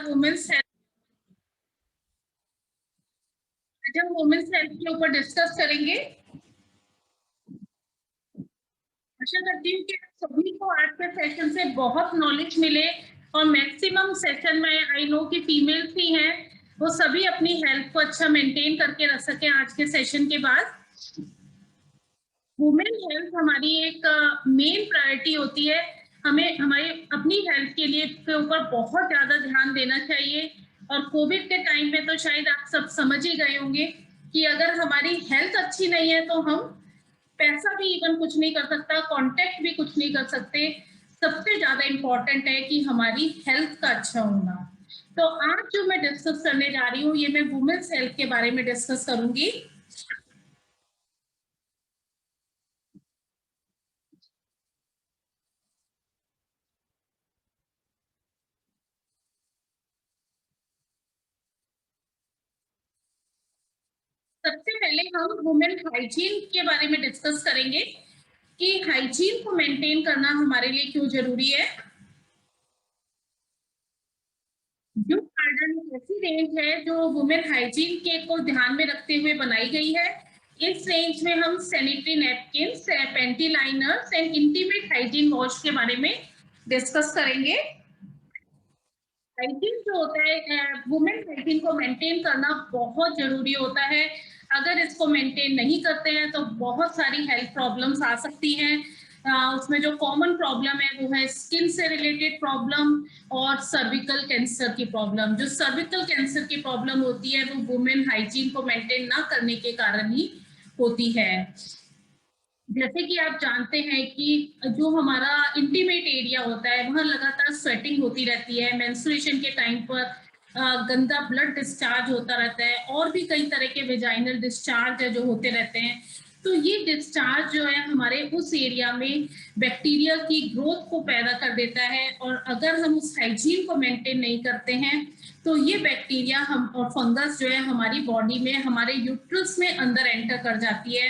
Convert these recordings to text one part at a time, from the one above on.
Women's health, आज हम women's health के ऊपर डिस्कस करेंगे। आशा करती हूँ कि सभी को आज के सेशन से बहुत नॉलेज मिले और मैक्सिमम सेशन में आई नो कि फीमेल्स ही हैं, वो सभी अपनी हेल्थ को अच्छा मेंटेन करके रख सकें। आज के सेशन के बाद वुमेन हेल्थ हमारी एक मेन प्रायोरिटी होती है। हमें हमारे अपनी हेल्थ के लिए के ऊपर बहुत ज्यादा ध्यान देना चाहिए। और कोविड के टाइम में तो शायद आप सब समझ ही गए होंगे कि अगर हमारी हेल्थ अच्छी नहीं है तो हम पैसा भी इवन कुछ नहीं कर सकता, कांटेक्ट भी कुछ नहीं कर सकते। सबसे ज्यादा इम्पोर्टेंट है कि हमारी हेल्थ का अच्छा होना। तो आज जो मैं डिस्कस करने जा रही हूँ, ये मैं वुमेन्स हेल्थ के बारे में डिस्कस करूंगी। सबसे पहले हम वुमेन हाइजीन के बारे में डिस्कस करेंगे कि हाइजीन को मेंटेन करना हमारे लिए क्यों जरूरी है। जो गार्डन ऐसी रेंज है जो वुमेन हाइजीन के को ध्यान में रखते हुए बनाई गई है। इस रेंज में हम sanitary napkins, panty liners and intimate hygiene wash के बारे में डिस्कस करेंगे। हाइजीन जो होता है, वुमेन हाइजीन को मेंटेन करना बहुत जरूरी होता है। अगर इसको मेंटेन नहीं करते हैं तो बहुत सारी हेल्थ प्रॉब्लम्स आ सकती हैं। उसमें जो कॉमन प्रॉब्लम है वो है स्किन से रिलेटेड प्रॉब्लम और सर्विकल कैंसर की प्रॉब्लम। जो सर्विकल कैंसर की प्रॉब्लम होती है वो वुमेन हाइजीन को मेंटेन ना करने के कारण ही होती है। जैसे कि आप जानते हैं कि जो हमारा इंटीमेट एरिया होता है वहां लगातार स्वेटिंग होती रहती है। मेंस्ट्रुएशन के टाइम पर गंदा ब्लड डिस्चार्ज होता रहता है और भी कई तरह के वेजाइनल डिस्चार्ज है जो होते रहते हैं। तो ये डिस्चार्ज जो है हमारे उस एरिया में बैक्टीरिया की ग्रोथ को पैदा कर देता है। और अगर हम उस हाइजीन को मेंटेन नहीं करते हैं तो ये बैक्टीरिया हम और फंगस जो है हमारी बॉडी में, हमारे यूट्रस में अंदर एंटर कर जाती है,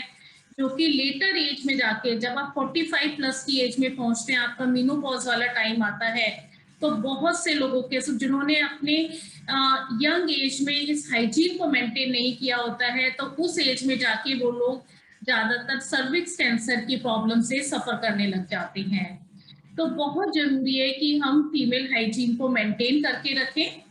जो कि लेटर एज में जाके जब आप 45 प्लस की एज में पहुंचते हैं, आपका मेनोपॉज वाला टाइम आता है, तो बहुत से लोगों के जिन्होंने अपने यंग एज में इस हाइजीन को मेंटेन नहीं किया होता है तो उस एज में जाके वो लोग ज्यादातर सर्विक्स कैंसर की प्रॉब्लम से सफर करने लग जाते हैं। तो बहुत जरूरी है कि हम फीमेल हाइजीन को मेंटेन करके रखें।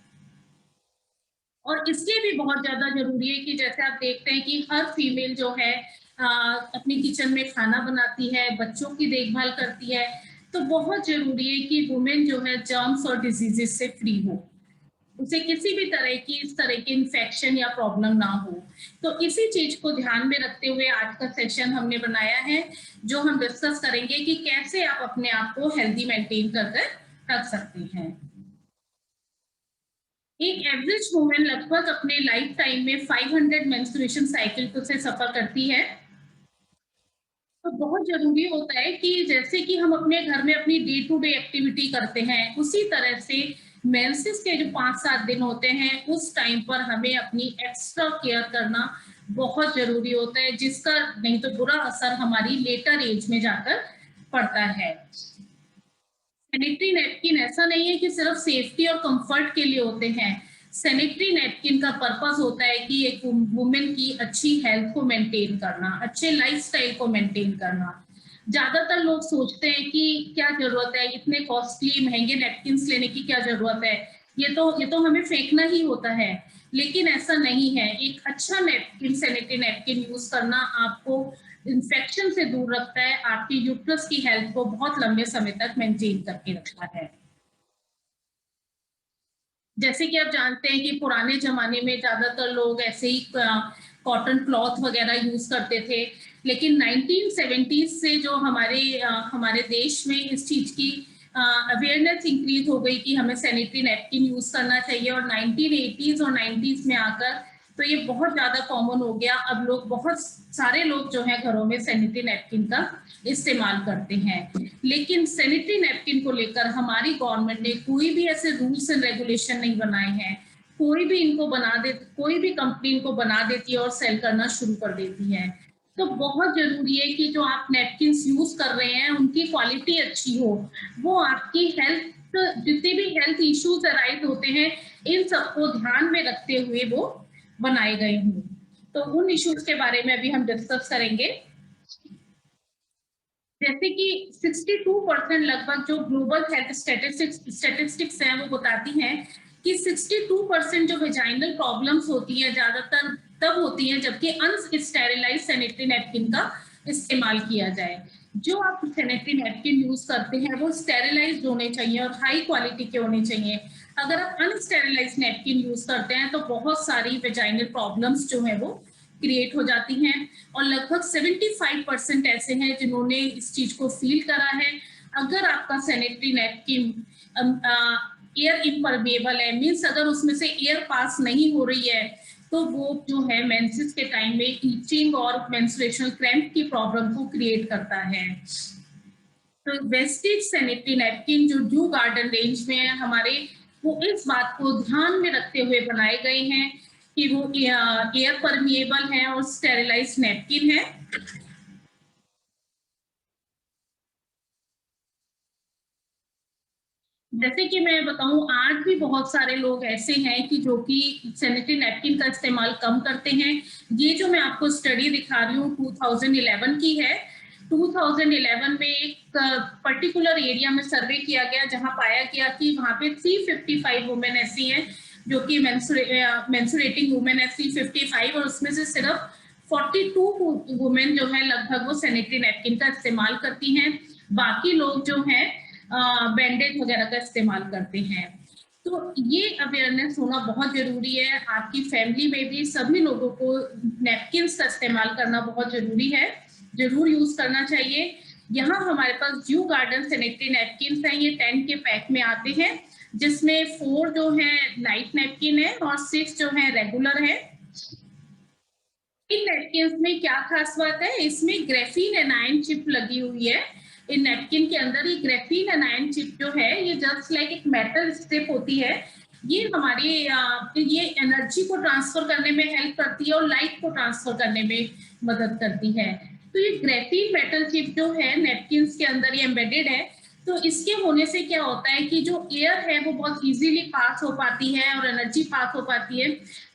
और इसलिए भी बहुत ज्यादा जरूरी है कि जैसे आप देखते हैं कि हर फीमेल जो है अपनी किचन में खाना बनाती है, बच्चों की देखभाल करती है। तो बहुत जरूरी है कि वुमेन जो है जर्म्स और डिजीजेस से फ्री हो, उसे किसी भी तरह की इस तरह की इन्फेक्शन या प्रॉब्लम ना हो। तो इसी चीज को ध्यान में रखते हुए आज का सेशन हमने बनाया है, जो हम डिस्कस करेंगे कि कैसे आप अपने आप को हेल्दी मेंटेन कर रख सकती हैं। एक एवरेज वुमेन लगभग अपने लाइफ टाइम में 500 मेंस्ट्रुएशन साइकिल को से सफर करती है। तो बहुत जरूरी होता है कि जैसे कि हम अपने घर में अपनी डे टू डे एक्टिविटी करते हैं, उसी तरह से मेंसेस के जो 5-7 दिन होते हैं उस टाइम पर हमें अपनी एक्स्ट्रा केयर करना बहुत जरूरी होता है, जिसका नहीं तो बुरा असर हमारी लेटर एज में जाकर पड़ता है। सैनिटरी नैपकिन ऐसा नहीं है कि सिर्फ सेफ्टी और कंफर्ट के लिए होते हैं। सैनिटरी नैपकिन का पर्पस होता है कि एक वुमेन की अच्छी हेल्थ को मेंटेन करना, अच्छे लाइफस्टाइल को मेंटेन करना। ज्यादातर लोग सोचते हैं कि क्या जरूरत है इतने कॉस्टली महंगे नैपकिन्स लेने की, क्या जरूरत है, ये तो हमें फेंकना ही होता है। लेकिन ऐसा नहीं है। एक अच्छा नैपकिन, सैनिटरी नैपकिन यूज करना आपको इन्फेक्शन से दूर रखता है, आपकी यूट्रस की हेल्थ को बहुत लंबे समय तक मेंटेन करके रखता है। जैसे कि आप जानते हैं कि पुराने जमाने में ज्यादातर लोग ऐसे ही कॉटन क्लॉथ वगैरह यूज करते थे। लेकिन 1970s से जो हमारे देश में इस चीज की अवेयरनेस इंक्रीज हो गई कि हमें सैनिटरी नैपकिन यूज करना चाहिए, और 1980s और 90s में आकर तो ये बहुत ज्यादा कॉमन हो गया। अब लोग, बहुत सारे लोग जो है घरों में सैनिटरी नैपकिन का इस्तेमाल करते हैं। लेकिन सैनिटरी नैपकिन को लेकर हमारी गवर्नमेंट ने कोई भी ऐसे रूल्स एंड रेगुलेशन नहीं बनाए हैं। कोई भी कंपनी इनको बना देती है और सेल करना शुरू कर देती है। तो बहुत जरूरी है कि जो आप नैपकिन यूज कर रहे हैं उनकी क्वालिटी अच्छी हो, वो आपकी हेल्थ तो जितने भी हेल्थ इश्यूज अराइज होते हैं, इन सबको ध्यान में रखते हुए वो बनाए गए हों। तो उन इश्यूज के बारे में अभी हम डिस्कस करेंगे। जैसे कि 62% लगभग जो ग्लोबल हेल्थ स्टैटिस्टिक्स हैं वो बताती हैं कि 62% जो वेजाइनल प्रॉब्लम्स होती है ज्यादातर तब होती हैं जबकि अनस्टेरिलाइज्ड सैनिटरी नैपकिन का इस्तेमाल किया जाए। जो आप सैनिटरी नैपकिन यूज करते हैं वो स्टेरिलाइज्ड होने चाहिए और हाई क्वालिटी के होने चाहिए। अगर आप अनस्टेरिलाइज्ड नैपकिन यूज करते हैं तो बहुत सारी वेजाइनल प्रॉब्लम्स जो है वो क्रिएट हो जाती हैं और लगभग 75% ऐसे हैं जिन्होंने इस चीज को फील करा है। अगर आपका सैनिटरी नैपकिन एयर इम्परमेबल है, मीन्स अगर उसमें से एयर पास नहीं हो रही है, तो वो जो है मेंसेस के टाइम में ईचिंग और मेंस्ट्रुएशनल क्रैम्प की प्रॉब्लम को क्रिएट करता है। तो वेस्टेज सैनिटरी नैपकिन जो ड्यू गार्डन रेंज में है हमारे, वो इस बात को ध्यान में रखते हुए बनाए गए हैं कि वो एयर परमिएबल है और स्टेरिलाइज्ड नैपकिन है। जैसे कि मैं बताऊं, आज भी बहुत सारे लोग ऐसे हैं कि जो कि सैनिटरी नैपकिन का इस्तेमाल कम करते हैं। ये जो मैं आपको स्टडी दिखा रही हूँ 2011 की है। 2011 में एक पर्टिकुलर एरिया में सर्वे किया गया जहां पाया गया कि वहां पे 355 वुमेन ऐसी हैं जो कि मेंस्ट्रुएटिंग वुमेन है 355, और उसमें से सिर्फ 42 वुमेन जो है लगभग वो सैनिटरी नैपकिन का इस्तेमाल करती हैं। बाकी लोग जो हैं बैंडेज वगैरह का इस्तेमाल करते हैं। तो ये अवेयरनेस होना बहुत जरूरी है। आपकी फैमिली में भी सभी लोगों को नैपकिन का इस्तेमाल करना बहुत जरूरी है, जरूर यूज करना चाहिए। यहाँ हमारे पास ड्यू गार्डन सैनिटरी नैपकिन हैं, ये 10 के पैक में आते हैं, जिसमें 4 जो है नाइट नैपकिन है और 6 जो है रेगुलर है। इन नैपकिन में क्या खास बात है, इसमें ग्रेफीन एनायन चिप लगी हुई है। इन नैपकिन के अंदर ये ग्रेफीन एनायन चिप जो है ये जस्ट लाइक एक मेटल स्ट्रिप होती है। ये हमारी ये एनर्जी को ट्रांसफर करने में हेल्प करती है और लाइट को ट्रांसफर करने में मदद करती है। तो ये ग्रेफीन मेटल चिप जो है नैपकिन के अंदर ये एम्बेडेड है। तो इसके होने से क्या होता है कि जो एयर है वो बहुत इजीली पास हो पाती है और एनर्जी पास हो पाती है।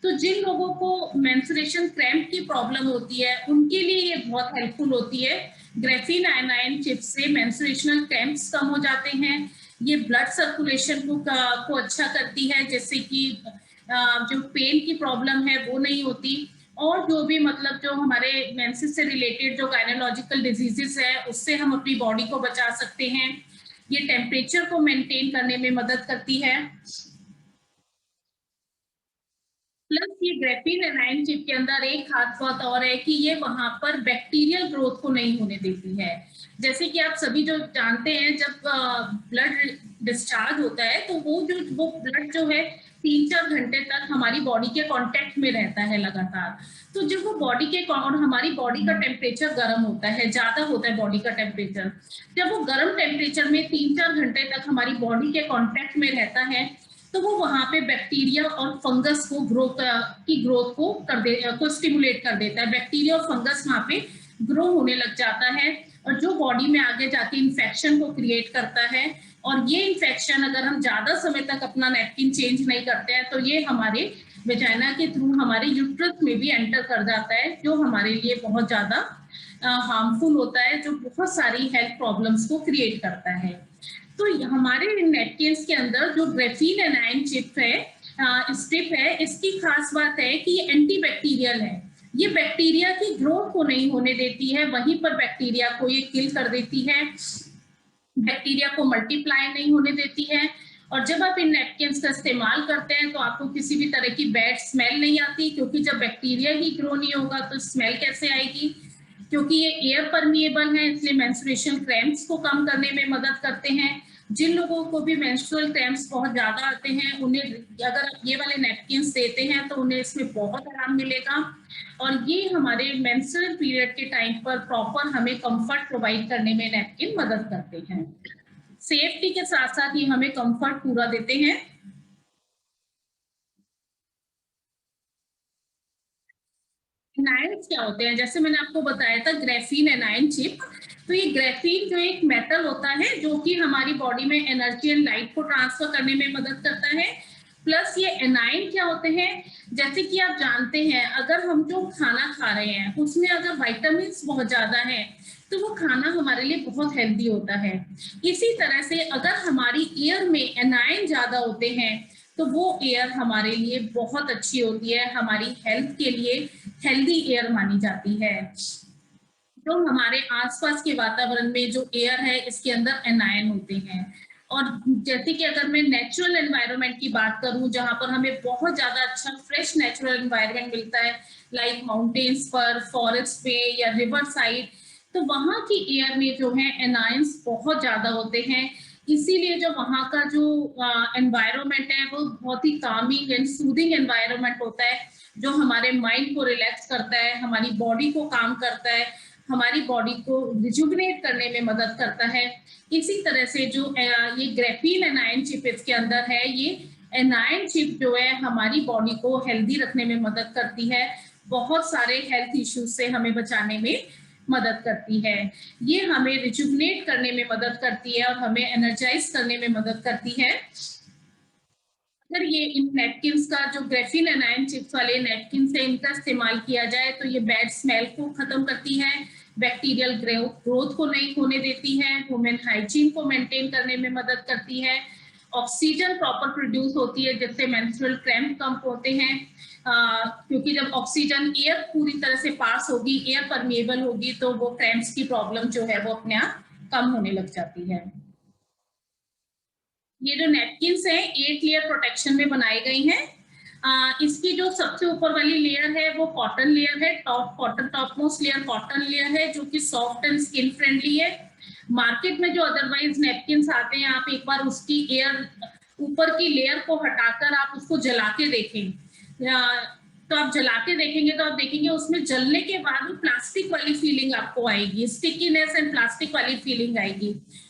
तो जिन लोगों को मेंस्ट्रुएशन क्रैम्प की प्रॉब्लम होती है उनके लिए ये बहुत हेल्पफुल होती है। ग्रेफीन आयनाइन चिप से मेंस्ट्रुएशनल क्रैम्प्स कम हो जाते हैं। ये ब्लड सर्कुलेशन को अच्छा करती है, जैसे कि जो पेन की प्रॉब्लम है वो नहीं होती। और जो भी मतलब जो हमारे मेंसेस से रिलेटेड जो गायनोलॉजिकल डिजीजेस है उससे हम अपनी बॉडी को बचा सकते हैं। ये टेम्परेचर को मेंटेन करने में मदद करती है। प्लस ये ग्रेफीन एनायन चिप के अंदर एक खास बात और है कि ये वहां पर बैक्टीरियल ग्रोथ को नहीं होने देती है। जैसे कि आप सभी जो जानते हैं जब ब्लड डिस्चार्ज होता है तो वो ब्लड जो है 3-4 घंटे तक हमारी बॉडी के कांटेक्ट में रहता है लगातार। तो जब वो बॉडी के और हमारी बॉडी का टेम्परेचर गर्म होता है, ज्यादा होता है बॉडी का टेम्परेचर, जब वो गर्म टेम्परेचर में 3-4 घंटे तक हमारी बॉडी के कांटेक्ट में रहता है तो वो वहां पे बैक्टीरिया और फंगस को ग्रोथ को स्टिमुलेट कर देता है। बैक्टीरिया और फंगस वहां पे ग्रो होने लग जाता है और जो बॉडी में आगे जाके इन्फेक्शन को क्रिएट करता है। और ये इन्फेक्शन अगर हम ज्यादा समय तक अपना नैपकिन चेंज नहीं करते हैं तो ये हमारे वेजाइना के थ्रू हमारे यूट्रस में भी एंटर कर जाता है, जो हमारे लिए बहुत ज्यादा हार्मफुल होता है, जो बहुत सारी हेल्थ प्रॉब्लम्स को क्रिएट करता है। तो हमारे नैपकिन्स के अंदर जो ग्रेफीन एनायन चिप है स्ट्रिप है, इसकी खास बात है कि ये एंटीबैक्टीरियल है। ये बैक्टीरिया की ग्रोथ को नहीं होने देती है, वहीं पर बैक्टीरिया को ये किल कर देती है, बैक्टीरिया को मल्टीप्लाई नहीं होने देती है। और जब आप इन नैपकिन्स का इस्तेमाल करते हैं तो आपको किसी भी तरह की बैड स्मेल नहीं आती, क्योंकि जब बैक्टीरिया ही ग्रो नहीं होगा तो स्मेल कैसे आएगी। क्योंकि ये एयर परमिएबल है इसलिए मेंस्ट्रुएशन क्रैम्प्स को कम करने में मदद करते हैं। जिन लोगों को भी मेंस्ट्रुअल क्रैम्प्स बहुत ज्यादा आते हैं उन्हें अगर आप ये वाले नैपकिन्स देते हैं तो उन्हें इसमें बहुत आराम मिलेगा। और ये हमारे मेंस्ट्रुअल पीरियड के टाइम पर प्रॉपर हमें कंफर्ट प्रोवाइड करने में नैपकिन मदद करते हैं। सेफ्टी के साथ साथ ये हमें कंफर्ट पूरा देते हैं। एनायंस क्या होते हैं, जैसे मैंने आपको बताया था ग्रेफीन एनायन चिप। तो ये ग्रेफीन जो एक मेटल होता है जो कि हमारी बॉडी में एनर्जी एंड लाइट को ट्रांसफर करने में मदद करता है। प्लस ये एनाइन क्या होते हैं, जैसे कि आप जानते हैं अगर हम जो खाना खा रहे हैं उसमें अगर विटामिन बहुत ज्यादा है तो वो खाना हमारे लिए बहुत हेल्दी होता है। इसी तरह से अगर हमारी एयर में एनाइन ज्यादा होते हैं तो वो एयर हमारे लिए बहुत अच्छी होती है, हमारी हेल्थ के लिए हेल्दी एयर मानी जाती है। तो हमारे आसपास के वातावरण में जो एयर है इसके अंदर एनायन होते हैं। और जैसे कि अगर मैं नेचुरल एनवायरनमेंट की बात करूं जहां पर हमें बहुत ज्यादा अच्छा फ्रेश नेचुरल एनवायरनमेंट मिलता है, लाइक माउंटेन्स पर, फॉरेस्ट पे या रिवर साइड, तो वहां की एयर में जो है एनायंस बहुत ज्यादा होते हैं। इसीलिए जो वहां का जो एनवायरनमेंट है वो बहुत ही कामिंग एंड सूदिंग एनवायरनमेंट होता है, जो हमारे माइंड को रिलैक्स करता है, हमारी बॉडी को काम करता है, हमारी बॉडी को रिजुविनेट करने में मदद करता है। इसी तरह से जो ये ग्रेफीन एनायन चिप इसके अंदर है, ये एनायन चिप जो है हमारी बॉडी को हेल्दी रखने में मदद करती है, बहुत सारे हेल्थ इश्यूज से हमें बचाने में मदद करती है। ये हमें रिजुविनेट करने में मदद करती है और हमें एनर्जाइज करने में मदद करती है। अगर ये इन नैपकिन्स का जो ग्रेफीन एनायन चिप्स वाले नैपकिन से इनका इस्तेमाल किया जाए तो ये बैड स्मेल को खत्म करती है, बैक्टीरियल ग्रोथ को नहीं होने देती है, वुमेन हाइजीन को मेंटेन करने में मदद करती है, ऑक्सीजन प्रॉपर प्रोड्यूस होती है जिससे मेंस्ट्रुअल क्रैम्प कम होते हैं। क्योंकि जब ऑक्सीजन एयर पूरी तरह से पास होगी, एयर परमिएबल होगी, तो वो क्रैम्प्स की प्रॉब्लम जो है वो अपने आप कम होने लग जाती है। ये जो नैपकिन्स हैं 8 लेयर प्रोटेक्शन में बनाई गई हैं। इसकी जो सबसे ऊपर वाली लेयर है वो कॉटन लेयर है, top most layer cotton layer है जो कि सॉफ्ट एंड स्किन फ्रेंडली है। मार्केट में जो अदरवाइज नैपकिन्स आते हैं आप एक बार उसकी एयर ऊपर की लेयर को हटाकर आप उसको जला के देखें, तो आप जला के देखेंगे तो आप देखेंगे उसमें जलने के बाद प्लास्टिक वाली फीलिंग आपको आएगी, स्टिकीनेस एंड प्लास्टिक वाली फीलिंग आएगी।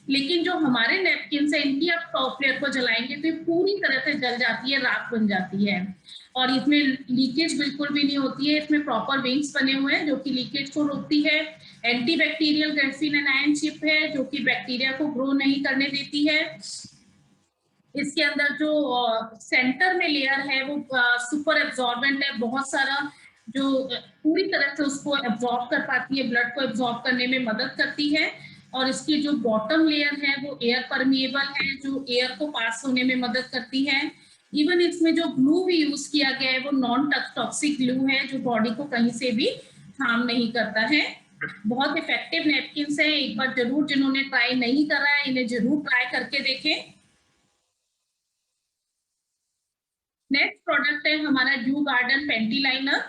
लेकिन जो हमारे नैपकिन है इनकी आप टॉप लेयर को जलाएंगे तो ये पूरी तरह से जल जाती है, राख बन जाती है और इसमें लीकेज बिल्कुल भी नहीं होती है। इसमें प्रॉपर विंग्स बने हुए हैं जो कि लीकेज को रोकती है। Anti bacterial graphene anion chip है जो कि बैक्टीरिया को ग्रो नहीं करने देती है। इसके अंदर जो सेंटर में लेयर है वो सुपर एब्जॉर्बेंट है, बहुत सारा जो पूरी तरह से उसको एब्जॉर्ब कर पाती है, ब्लड को एब्जॉर्ब करने में मदद करती है। और इसकी जो बॉटम लेयर है वो एयर परमिएबल है जो एयर को पास होने में मदद करती है। इवन इसमें जो ग्लू भी यूज किया गया है वो नॉन टॉक्सिक ग्लू है जो बॉडी को कहीं से भी हार्म नहीं करता है। बहुत इफेक्टिव नैपकिन है, एक बार जरूर जिन्होंने ट्राई नहीं करा है इन्हें जरूर ट्राई करके देखें। नेक्स्ट प्रोडक्ट है हमारा ड्यू गार्डन पेंटी लाइनर।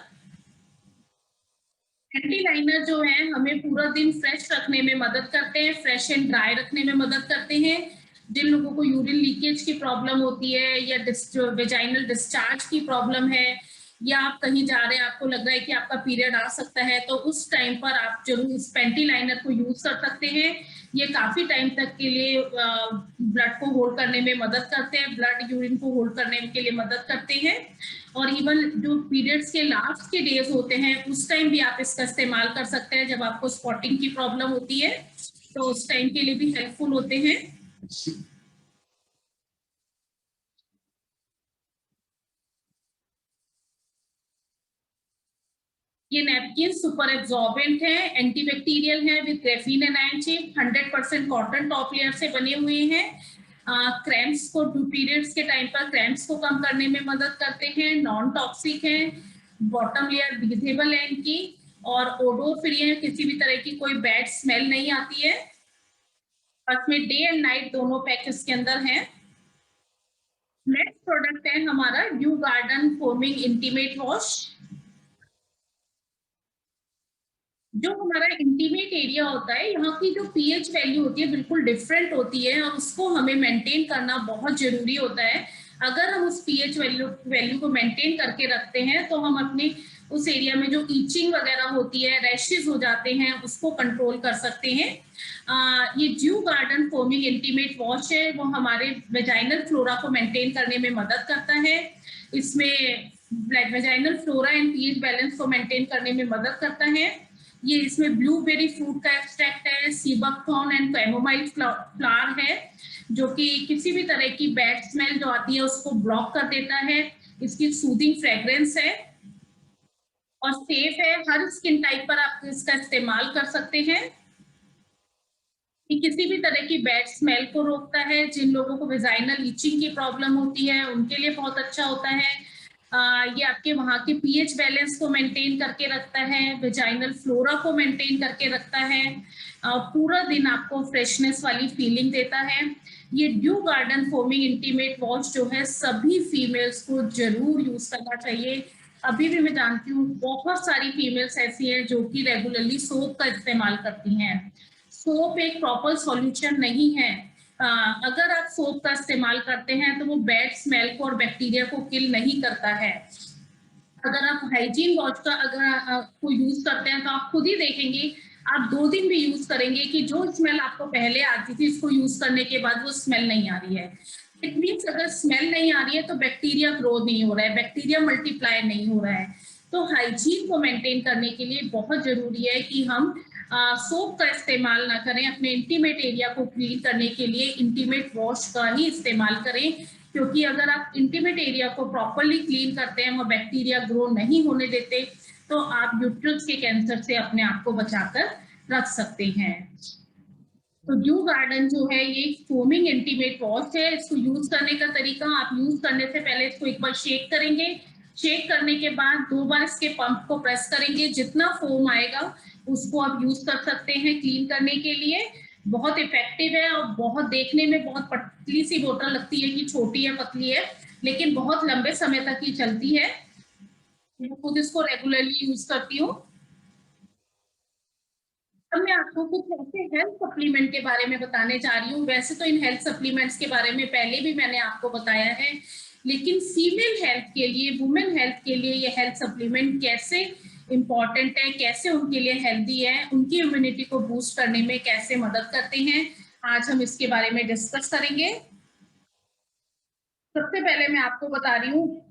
पेंटी लाइनर जो है हमें पूरा दिन फ्रेश रखने में मदद करते हैं, फ्रेश एंड ड्राई रखने में मदद करते हैं। जिन लोगों को यूरिन लीकेज की प्रॉब्लम होती है या वेजाइनल डिस्चार्ज की प्रॉब्लम है या आप कहीं जा रहे हैं आपको लग रहा है कि आपका पीरियड आ सकता है तो उस टाइम पर आप जरूर इस पेंटी लाइनर को यूज कर सकते हैं। ये काफी टाइम तक के लिए ब्लड को होल्ड करने में मदद करते हैं, ब्लड यूरिन को होल्ड करने के लिए मदद करते हैं। और इवन जो पीरियड्स के लास्ट के डेज होते हैं उस टाइम भी आप इसका इस्तेमाल कर सकते हैं। जब आपको स्पॉटिंग की प्रॉब्लम होती है तो उस टाइम के लिए भी हेल्पफुल होते हैं। ये नैपकिन सुपर एब्जॉर्बेंट है, एंटीबैक्टीरियल है with graphene anion chip, 100% cotton top layer से बने हुए हैं। क्रैम्प्स को पीरियड्स के टाइम पर क्रैम्प्स को कम करने में मदद करते हैं, नॉन टॉक्सिक है, बॉटम लेयर ब्रीथेबल है इनकी और ओडोर फ्री है, किसी भी तरह की कोई बैड स्मेल नहीं आती है। इसमें डे एंड नाइट दोनों पैक इसके अंदर हैं। नेक्स्ट प्रोडक्ट है हमारा due garden foaming intimate wash. जो हमारा इंटीमेट एरिया होता है यहाँ की जो पीएच वैल्यू होती है बिल्कुल डिफरेंट होती है और उसको हमें मेंटेन करना बहुत जरूरी होता है। अगर हम उस पीएच वैल्यू को मेंटेन करके रखते हैं तो हम अपने उस एरिया में जो ईचिंग वगैरह होती है, रैशेज हो जाते हैं, उसको कंट्रोल कर सकते हैं। ये due garden foaming intimate wash है वो हमारे वेजाइनल फ्लोरा को मेंटेन करने में मदद करता है। इसमें vaginal flora and pH balance को मेंटेन करने में मदद करता है। ये इसमें ब्लूबेरी फ्रूट का एक्सट्रैक्ट है, सीबकथॉर्न एंड कैमोमाइल फ्लावर है, जो कि किसी भी तरह की बैड स्मेल जो आती है उसको ब्लॉक कर देता है। इसकी सूदिंग फ्रेग्रेंस है और सेफ है, हर स्किन टाइप पर आप इसका इस्तेमाल कर सकते हैं। ये किसी भी तरह की बैड स्मेल को रोकता है। जिन लोगों को वेजाइनल इचिंग की प्रॉब्लम होती है उनके लिए बहुत अच्छा होता है। ये आपके वहाँ के पीएच बैलेंस को मेंटेन करके रखता है, वेजाइनल फ्लोरा को मेंटेन करके रखता है, पूरा दिन आपको फ्रेशनेस वाली फीलिंग देता है। ये due garden foaming intimate wash जो है सभी फीमेल्स को जरूर यूज करना चाहिए। अभी भी मैं जानती हूँ बहुत सारी फीमेल्स ऐसी हैं जो कि रेगुलरली सोप का इस्तेमाल करती हैं। सोप एक प्रॉपर सॉल्यूशन नहीं है। अगर आप सोप का इस्तेमाल करते हैं तो वो बैड स्मेल को और बैक्टीरिया को किल नहीं करता है। अगर आप हाइजीन वॉश का अगर को यूज करते हैं तो आप खुद ही देखेंगे, आप 2 दिन भी यूज करेंगे कि जो स्मेल आपको पहले आती थी इसको यूज करने के बाद वो स्मेल नहीं आ रही है। इट मीन्स अगर स्मेल नहीं आ रही है तो बैक्टीरिया ग्रो नहीं हो रहा है, बैक्टीरिया मल्टीप्लाई नहीं हो रहा है। तो हाइजीन को मेंटेन करने के लिए बहुत जरूरी है कि हम सोप का इस्तेमाल ना करें। अपने इंटीमेट एरिया को क्लीन करने के लिए इंटीमेट वॉश का ही इस्तेमाल करें, क्योंकि अगर आप इंटीमेट एरिया को प्रॉपरली क्लीन करते हैं, वो बैक्टीरिया ग्रो नहीं होने देते, तो आप यूट्रस के कैंसर से अपने आप को बचाकर रख सकते हैं। तो ड्यू गार्डन जो है ये फोमिंग इंटीमेट वॉश है। इसको यूज करने का तरीका, आप यूज करने से पहले इसको एक बार शेक करेंगे। शेक करने के बाद 2 बार इसके पंप को प्रेस करेंगे, जितना फोम आएगा उसको आप यूज कर सकते हैं क्लीन करने के लिए। बहुत इफेक्टिव है और बहुत देखने में बहुत पतली सी बोतल लगती है कि छोटी है पतली है, लेकिन बहुत लंबे समय तक ही चलती है। मैं खुद इसको रेगुलरली यूज करती हूँ। अब मैं आपको कुछ ऐसे हेल्थ सप्लीमेंट के बारे में बताने जा रही हूँ। वैसे तो इन हेल्थ सप्लीमेंट्स के बारे में पहले भी मैंने आपको बताया है, लेकिन फीमेल हेल्थ के लिए, वुमेन हेल्थ के लिए ये हेल्थ सप्लीमेंट कैसे इम्पॉर्टेंट है, कैसे उनके लिए हेल्दी है, उनकी इम्यूनिटी को बूस्ट करने में कैसे मदद करते हैं, आज हम इसके बारे में डिस्कस करेंगे। सबसे पहले मैं आपको बता रही हूँ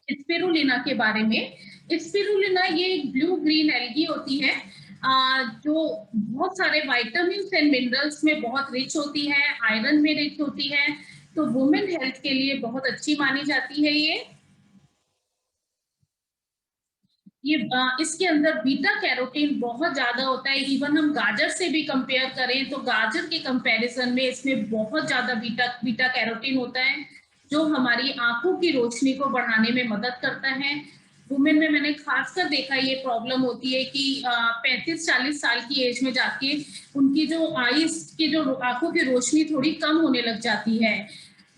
स्पिरुलिना के बारे में। स्पिरुलिना ये एक ब्लू ग्रीन एल्गी होती है जो बहुत सारे विटामिन्स एंड मिनरल्स में बहुत रिच होती है, आयरन में रिच होती है, तो वुमेन हेल्थ के लिए बहुत अच्छी मानी जाती है। ये इसके अंदर बीटा कैरोटीन बहुत ज्यादा होता है। इवन हम गाजर से भी कंपेयर करें तो गाजर के कंपैरिजन में इसमें बहुत ज्यादा बीटा कैरोटीन होता है, जो हमारी आंखों की रोशनी को बढ़ाने में मदद करता है। वुमेन में मैंने खासकर देखा ये प्रॉब्लम होती है कि 35-40 साल की एज में जाके उनकी जो आईज की जो आंखों की रोशनी थोड़ी कम होने लग जाती है।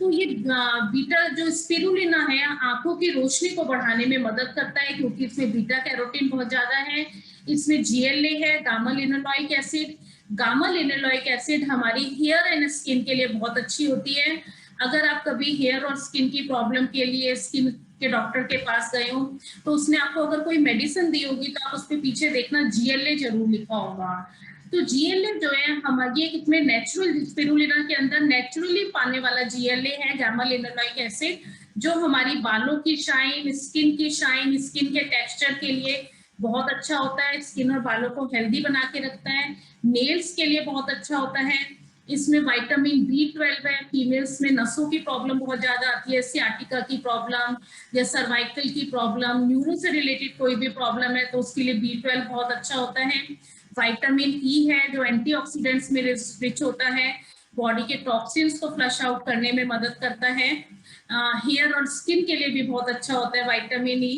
तो ये बीटा जो स्पिरुलिना है आंखों की रोशनी को बढ़ाने में मदद करता है, क्योंकि इसमें बीटा कैरोटीन बहुत ज्यादा है। इसमें GLA है, गामा लिनोलोइक एसिड। गामा लिनोलोइक एसिड हमारी हेयर एंड स्किन के लिए बहुत अच्छी होती है। अगर आप कभी हेयर और स्किन की प्रॉब्लम के लिए स्किन के डॉक्टर के पास गए हो तो उसने आपको अगर कोई मेडिसिन दी होगी तो आप उसके पीछे देखना GLA जरूर लिखा होगा। तो GLA जो है हमारे इसमें नेचुरल स्पिरुलिना के अंदर नेचुरली पाने वाला GLA है, गामा लिनोलोइक एसिड, जो हमारी बालों की शाइन, स्किन की शाइन, स्किन के टेक्सचर के लिए बहुत अच्छा होता है। स्किन और बालों को हेल्दी बना के रखता है। नेल्स के लिए बहुत अच्छा होता है। इसमें विटामिन B12 है। फीमेल्स में नसों की प्रॉब्लम बहुत ज्यादा आती है, सियाटिका की प्रॉब्लम या सर्वाइकल की प्रॉब्लम, न्यूरो से रिलेटेड कोई भी प्रॉब्लम है तो उसके लिए B12 बहुत अच्छा होता है। विटामिन E है जो एंटीऑक्सीडेंट्स में रिच होता है, बॉडी के टॉक्सिन्स को फ्लश आउट करने में मदद करता है। हेयर और स्किन के लिए भी बहुत अच्छा होता है विटामिन E।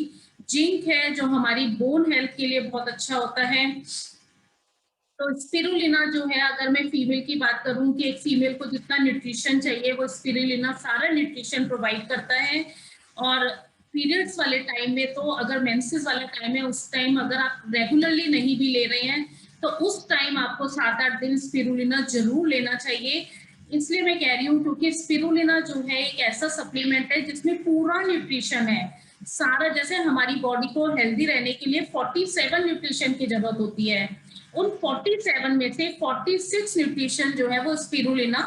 जिंक है जो हमारी बोन हेल्थ के लिए बहुत अच्छा होता है। तो स्पिरुलिना जो है, अगर मैं फीमेल की बात करूं कि एक फीमेल को जितना न्यूट्रिशन चाहिए वो स्पिरुलिना सारा न्यूट्रिशन प्रोवाइड करता है। और पीरियड्स वाले टाइम में तो अगर मेंसेस वाला टाइम है उस टाइम अगर आप रेगुलरली नहीं भी ले रहे हैं तो उस टाइम आपको 7-8 दिन स्पिरुलिना जरूर लेना चाहिए। इसलिए मैं कह रही हूँ क्योंकि स्पिरुलिना जो है एक ऐसा सप्लीमेंट है जिसमें पूरा न्यूट्रिशन है सारा। जैसे हमारी बॉडी को हेल्दी रहने के लिए 47 न्यूट्रिशन की जरूरत होती है, उन 47 में से 46 न्यूट्रिशन जो है वो स्पिरुलिना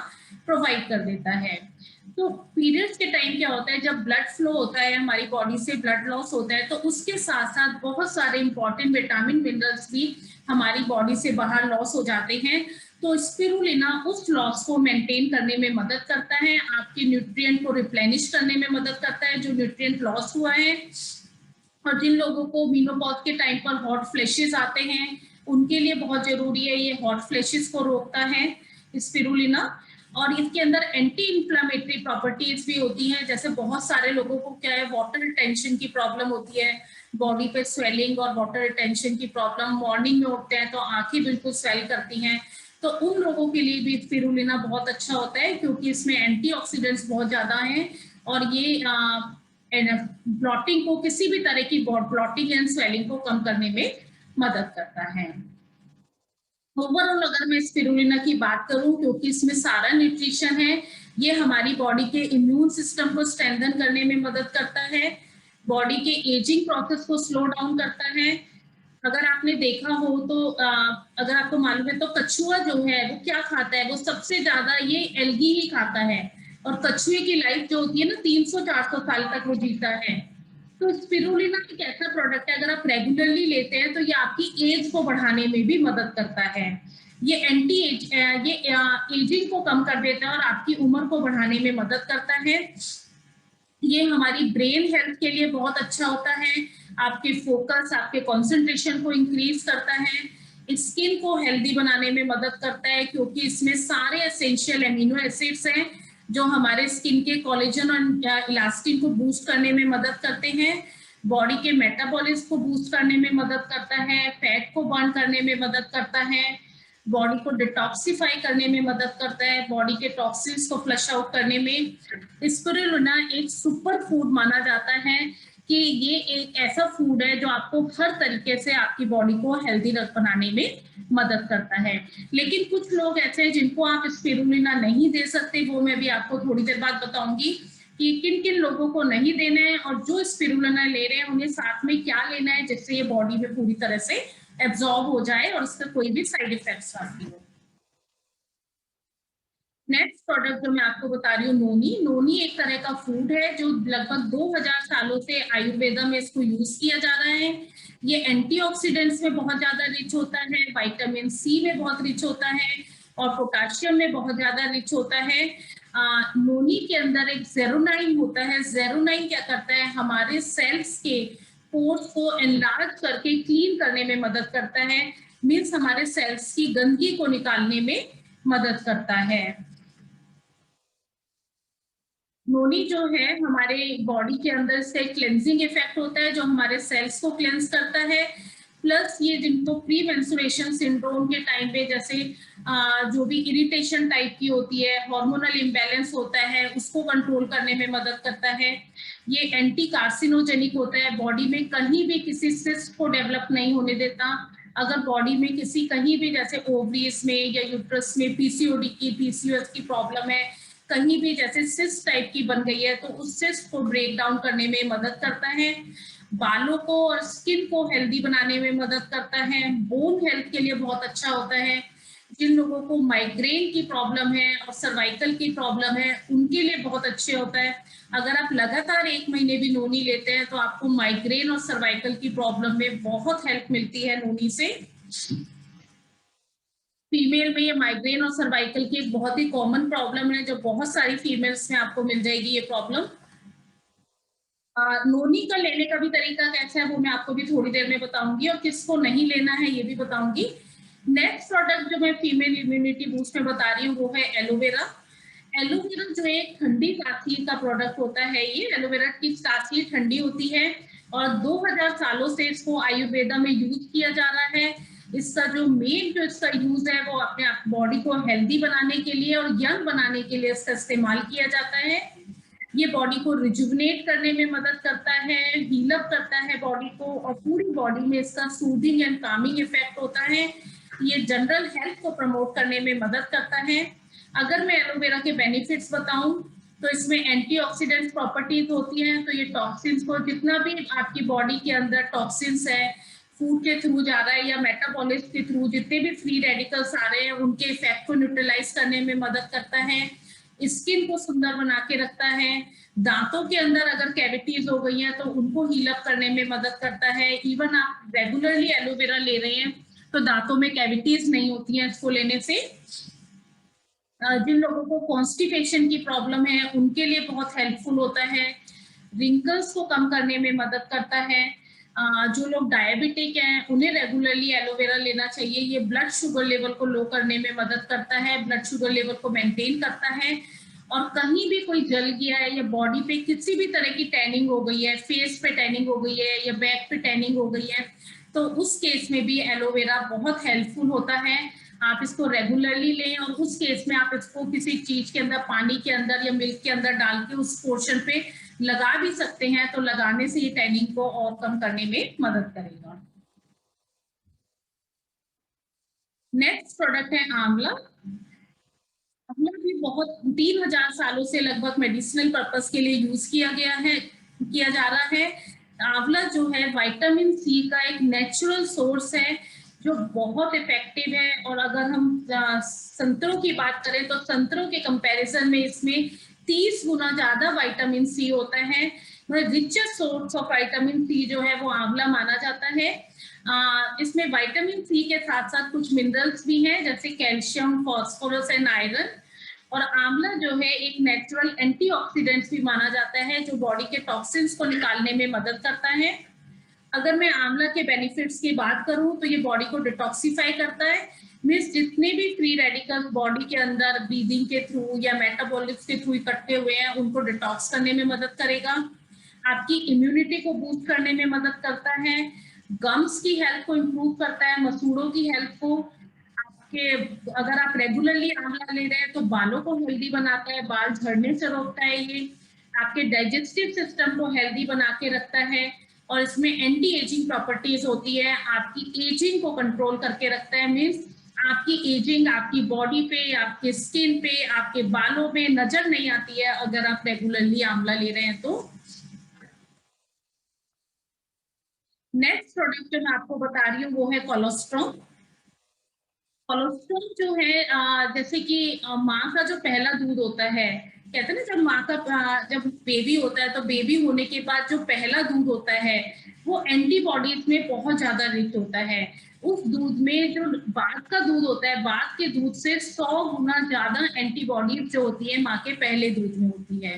प्रोवाइड कर देता है। तो पीरियड्स के टाइम क्या होता है, जब ब्लड फ्लो होता है, हमारी बॉडी से ब्लड लॉस होता है, तो उसके साथ साथ बहुत सारे इंपॉर्टेंट विटामिन मिनरल्स भी हमारी बॉडी से बाहर लॉस हो जाते हैं। तो स्पिरुलिना उस लॉस को मेंटेन करने में मदद करता है, आपके न्यूट्रिएंट को रिप्लेनिश करने में मदद करता है जो न्यूट्रिएंट लॉस हुआ है। और जिन लोगों को मेनोपॉज के टाइम पर हॉट फ्लैशेस आते हैं, उनके लिए बहुत जरूरी है, ये हॉट फ्लैशेस को रोकता है स्पिरुलिना। और इसके अंदर एंटी इंफ्लेमेटरी प्रॉपर्टीज भी होती हैं, जैसे बहुत सारे लोगों को क्या है, वाटर रिटेंशन की प्रॉब्लम होती है, बॉडी पे स्वेलिंग और वाटर रिटेंशन की प्रॉब्लम, मॉर्निंग में उठते हैं तो आंखें बिल्कुल स्वेल करती हैं, तो उन लोगों के लिए भी स्पिरुलिना बहुत अच्छा होता है, क्योंकि इसमें एंटीऑक्सीडेंट्स बहुत ज्यादा हैं और ये ब्लॉटिंग को, किसी भी तरह की ब्लॉटिंग एंड स्वेलिंग को कम करने में मदद करता है। ओवरऑल अगर मैं स्पिरुलिना की बात करूं, क्योंकि इसमें सारा न्यूट्रिशन है, ये हमारी बॉडी के इम्यून सिस्टम को स्ट्रेंथन करने में मदद करता है, बॉडी के एजिंग प्रोसेस को स्लो डाउन करता है। अगर आपने देखा हो तो अगर आपको मालूम है तो कछुआ जो है वो क्या खाता है, वो सबसे ज्यादा ये एल्गी ही खाता है, और कछुए की लाइफ जो होती है ना 300-400 साल तक वो जीता है। तो स्पिरुलिना एक ऐसा प्रोडक्ट है, अगर आप रेगुलरली लेते हैं तो ये आपकी एज को बढ़ाने में भी मदद करता है, ये एंटी एज ये एजिंग को कम कर देता है और आपकी उम्र को बढ़ाने में मदद करता है। ये हमारी ब्रेन हेल्थ के लिए बहुत अच्छा होता है, आपके फोकस, आपके कंसंट्रेशन को इंक्रीज करता है, स्किन को हेल्दी बनाने में मदद करता है, क्योंकि इसमें सारे एसेंशियल एमिनो एसिड्स हैं जो हमारे स्किन के कोलेजन और इलास्टिन को बूस्ट करने में मदद करते हैं, बॉडी के मेटाबॉलिज्म को बूस्ट करने में मदद करता है, फैट को बर्न करने में मदद करता है, बॉडी को डिटॉक्सिफाई करने में मदद करता है, बॉडी के टॉक्सिन्स को फ्लश आउट करने में। स्पिरुलिना एक सुपर फूड माना जाता है कि ये एक ऐसा फूड है जो आपको हर तरीके से आपकी बॉडी को हेल्दी बनाने में मदद करता है। लेकिन कुछ लोग ऐसे हैं जिनको आप स्पिरुलिना नहीं दे सकते, वो मैं भी आपको थोड़ी देर बाद बताऊंगी कि किन किन लोगों को नहीं देना है, और जो स्पिरुलिना ले रहे हैं उन्हें साथ में क्या लेना है जिससे ये बॉडी में पूरी तरह से एब्जॉर्ब हो जाए और उसका कोई भी साइड इफेक्ट्स ना हो। नेक्स्ट प्रोडक्ट जो मैं आपको बता रही हूँ, नोनी। नोनी एक तरह का फूड है जो लगभग 2000 सालों से आयुर्वेदा में इसको यूज किया जा रहा है। ये एंटीऑक्सीडेंट्स में बहुत ज्यादा रिच होता है, विटामिन सी में बहुत रिच होता है और पोटेशियम में बहुत ज्यादा रिच होता है। नोनी के अंदर एक जेरोनाइन होता है। जेरोनाइन क्या करता है, हमारे सेल्स के पोर्स को एनलार्ज करके क्लीन करने में मदद करता है, मीन्स हमारे सेल्स की गंदगी को निकालने में मदद करता है। नोनी जो है हमारे बॉडी के अंदर से क्लेंजिंग इफेक्ट होता है जो हमारे सेल्स को क्लेंज करता है, प्लस ये जिनको प्री मेंस्ट्रुएशन सिंड्रोम के टाइम पे जैसे जो भी इरिटेशन टाइप की होती है, हार्मोनल इम्बैलेंस होता है, उसको कंट्रोल करने में मदद करता है। ये एंटी कार्सिनोजेनिक होता है, बॉडी में कहीं भी किसी सिस्ट को डेवलप नहीं होने देता। अगर बॉडी में किसी कहीं भी जैसे ओवरीज में या यूट्रस में पीसीओडी की, पीसीओएस की प्रॉब्लम है, कहीं भी जैसे सिस्ट टाइप की बन गई है, तो उस सिस्ट को ब्रेक डाउन करने में मदद करता है। बालों को और स्किन को हेल्दी बनाने में मदद करता है। बोन हेल्थ के लिए बहुत अच्छा होता है। जिन लोगों को माइग्रेन की प्रॉब्लम है और सर्वाइकल की प्रॉब्लम है, उनके लिए बहुत अच्छे होता है। अगर आप लगातार 1 महीने भी नोनी लेते हैं तो आपको माइग्रेन और सर्वाइकल की प्रॉब्लम में बहुत हेल्प मिलती है नोनी से। फीमेल में ये माइग्रेन और सर्वाइकल की एक बहुत ही कॉमन प्रॉब्लम है जो बहुत सारी फीमेल्स में आपको मिल जाएगी ये प्रॉब्लम। नोनी का लेने का भी तरीका कैसा है वो मैं आपको भी थोड़ी देर में बताऊंगी, और किसको नहीं लेना है ये भी बताऊंगी। नेक्स्ट प्रोडक्ट जो मैं फीमेल इम्यूनिटी बूस्ट में बता रही हूँ वो है एलोवेरा। एलोवेरा जो एक ठंडी तासीर का प्रोडक्ट होता है, ये एलोवेरा की तासीर ठंडी होती है और 2000 सालों से इसको आयुर्वेदा में यूज किया जा रहा है। इसका जो मेन जो इसका यूज है वो अपने बॉडी को हेल्दी बनाने के लिए और यंग बनाने के लिए इसका इस्तेमाल किया जाता है। ये बॉडी को रिजुवनेट करने में मदद करता है, हील अप करता है बॉडी को, और पूरी बॉडी में इसका सूदिंग एंड कामिंग इफेक्ट होता है। ये जनरल हेल्थ को प्रमोट करने में मदद करता है। अगर मैं एलोवेरा के बेनिफिट्स बताऊं तो इसमें एंटीऑक्सीडेंट प्रॉपर्टीज होती हैं, तो ये टॉक्सिन्स को, जितना भी आपकी बॉडी के अंदर टॉक्सिन्स है, फूड के थ्रू जा रहा है या मेटाबॉलिज्म के थ्रू जितने भी फ्री रेडिकल्स आ रहे हैं, उनके इफेक्ट को न्यूट्रलाइज करने में मदद करता है। स्किन को सुंदर बना के रखता है, दांतों के अंदर अगर कैविटीज हो गई हैं तो उनको हील अप करने में मदद करता है। इवन आप रेगुलरली एलोवेरा ले रहे हैं तो दांतों में कैविटीज नहीं होती हैं इसको लेने से। जिन लोगों को कॉन्स्टिपेशन की प्रॉब्लम है उनके लिए बहुत हेल्पफुल होता है। रिंकल्स को कम करने में मदद करता है। जो लोग डायबिटिक हैं उन्हें रेगुलरली एलोवेरा लेना चाहिए। ये ब्लड शुगर लेवल को लो करने में मदद करता है, ब्लड शुगर लेवल को मेंटेन करता है। और कहीं भी कोई जल गया है या बॉडी पे किसी भी तरह की टैनिंग हो गई है, फेस पे टैनिंग हो गई है या बैक पे टैनिंग हो गई है, तो उस केस में भी एलोवेरा बहुत हेल्पफुल होता है। आप इसको रेगुलरली लें और उस केस में आप इसको किसी चीज के अंदर, पानी के अंदर या मिल्क के अंदर डाल के उस पोर्शन पे लगा भी सकते हैं, तो लगाने से ये टैनिंग को और कम करने में मदद करेगा। नेक्स्ट प्रोडक्ट है आंवला। आंवला भी बहुत 3000 सालों से लगभग मेडिसिनल पर्पस के लिए यूज किया जा रहा है। आंवला जो है विटामिन सी का एक नेचुरल सोर्स है जो बहुत इफेक्टिव है। और अगर हम संतरों की बात करें तो संतरों के कंपैरिजन में इसमें 30 गुना ज्यादा विटामिन सी होता है। Richest source of vitamin C जो है वो आंवला माना जाता है। इसमें विटामिन सी के साथ साथ कुछ मिनरल्स भी हैं जैसे कैल्शियम, फास्फोरस एंड आयरन। और आंवला जो है एक नेचुरल एंटीऑक्सीडेंट भी माना जाता है जो बॉडी के टॉक्सिन्स को निकालने में मदद करता है। अगर मैं आंवला के बेनिफिट्स की बात करूं तो ये बॉडी को डिटॉक्सिफाई करता है। मीन्स जितने भी फ्री रेडिकल्स बॉडी के अंदर ब्रीदिंग के थ्रू या मेटाबॉलिक्स के थ्रू इकट्ठे हुए हैं उनको डिटॉक्स करने में मदद करेगा। आपकी इम्यूनिटी को बूस्ट करने में मदद करता है। गम्स की हेल्थ को इम्प्रूव करता है, मसूड़ों की हेल्थ को। आपके अगर आप रेगुलरली आंवला ले रहे हैं तो बालों को हेल्दी बनाता है, बाल झड़ने से रोकता है। ये आपके डाइजेस्टिव सिस्टम को हेल्दी बना के रखता है। और इसमें एंटी एजिंग प्रॉपर्टीज होती है, आपकी एजिंग को कंट्रोल करके रखता है। मीन्स आपकी एजिंग आपकी बॉडी पे, आपके स्किन पे, आपके बालों पे नजर नहीं आती है अगर आप रेगुलरली आंवला ले रहे हैं तो। नेक्स्ट प्रोडक्ट जो मैं आपको बता रही हूँ वो है कोलोस्ट्रॉम। कोलोस्ट्रॉम जो है जैसे कि माँ का जो पहला दूध होता है, कहते हैं ना जब माँ का जब बेबी होता है तो बेबी होने के बाद जो पहला दूध होता है वो एंटीबॉडीज में बहुत ज्यादा रिच होता है। उस दूध में जो बाद का दूध होता है, बाद के दूध से 100 गुना ज्यादा एंटीबॉडीज जो होती है माँ के पहले दूध में होती है।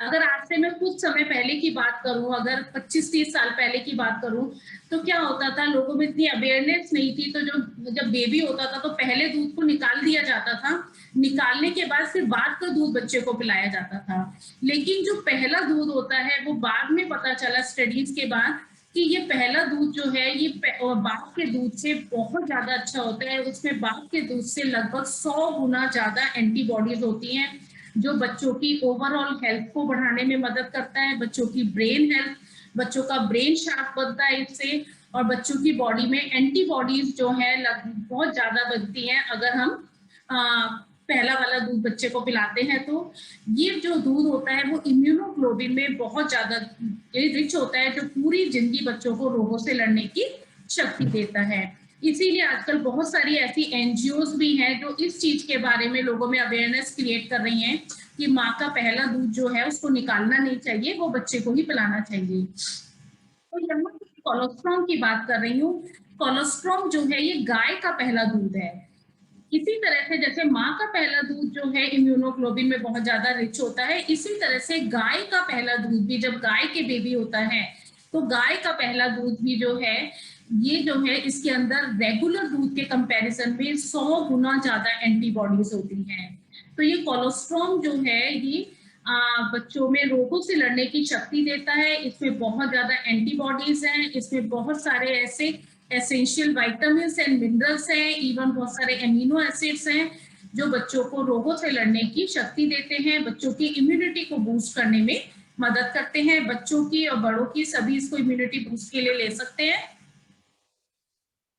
अगर आज से मैं कुछ समय पहले की बात करूं, अगर 25-30 साल पहले की बात करूं, तो क्या होता था, लोगों में इतनी अवेयरनेस नहीं थी। तो जब बेबी होता था तो पहले दूध को निकाल दिया जाता था, निकालने के बाद फिर बाद का दूध बच्चे को पिलाया जाता था। लेकिन जो पहला दूध होता है वो बाद में पता चला स्टडीज के बाद कि ये पहला दूध जो है ये बाप के दूध से बहुत ज्यादा अच्छा होता है। उसमें बाप के दूध से लगभग 100 गुना ज्यादा एंटीबॉडीज होती हैं जो बच्चों की ओवरऑल हेल्थ को बढ़ाने में मदद करता है, बच्चों की ब्रेन हेल्थ, बच्चों का ब्रेन शार्प बनता है इससे। और बच्चों की बॉडी में एंटीबॉडीज जो है बहुत ज्यादा बनती हैं अगर हम पहला वाला दूध बच्चे को पिलाते हैं। तो ये जो दूध होता है वो इम्यूनोग्लोबिन में बहुत ज्यादा रिच होता है जो पूरी जिंदगी बच्चों को रोगों से लड़ने की शक्ति देता है। इसीलिए आजकल बहुत सारी ऐसी एनजीओज भी हैं जो इस चीज के बारे में लोगों में अवेयरनेस क्रिएट कर रही हैं कि माँ का पहला दूध जो है उसको निकालना नहीं चाहिए, वो बच्चे को ही पिलाना चाहिए। तो यहाँ कोलोस्ट्रॉम की बात कर रही हूँ। कोलोस्ट्रॉम जो है ये गाय का पहला दूध है। इसी तरह से जैसे माँ का पहला दूध जो है इम्यूनोग्लोबिन में बहुत ज्यादा रिच होता है, इसी तरह से गाय का पहला दूध भी, जब गाय के बेबी होता है तो गाय का पहला दूध भी जो है ये जो है इसके अंदर रेगुलर दूध के कंपैरिजन में 100 गुना ज्यादा एंटीबॉडीज होती हैं। तो ये कोलोस्ट्रॉम जो है ये बच्चों में रोगों से लड़ने की शक्ति देता है। इसमें बहुत ज्यादा एंटीबॉडीज हैं, इसमें बहुत सारे ऐसे एसेंशियल विटामिन एंड मिनरल्स हैं, इवन बहुत सारे एमिनो एसिड्स हैं जो बच्चों को रोगों से लड़ने की शक्ति देते हैं, बच्चों की इम्यूनिटी को बूस्ट करने में मदद करते हैं। बच्चों की और बड़ों की सभी इसको इम्यूनिटी बूस्ट के लिए ले सकते हैं।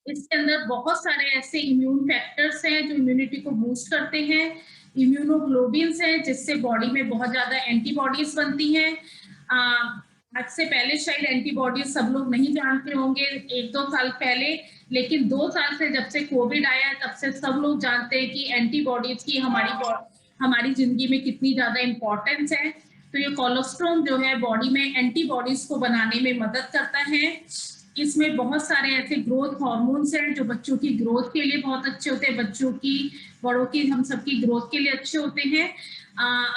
इसके अंदर बहुत सारे ऐसे इम्यून फैक्टर्स हैं जो इम्यूनिटी को बूस्ट करते हैं, इम्यूनोग्लोबिन्स हैं जिससे बॉडी में बहुत ज्यादा एंटीबॉडीज बनती हैं। आज से पहले शायद एंटीबॉडीज सब लोग नहीं जानते होंगे 1-2 साल पहले, लेकिन 2 साल से जब से कोविड आया तब से सब लोग जानते हैं कि एंटीबॉडीज की हमारी हमारी जिंदगी में कितनी ज्यादा इम्पोर्टेंस है। तो ये कोलेस्ट्रॉल जो है बॉडी में एंटीबॉडीज को बनाने में मदद करता है। इसमें बहुत सारे ऐसे ग्रोथ हार्मोन्स हैं जो बच्चों की ग्रोथ के लिए बहुत अच्छे होते हैं, बच्चों की, बड़ों की, हम सबकी ग्रोथ के लिए अच्छे होते हैं।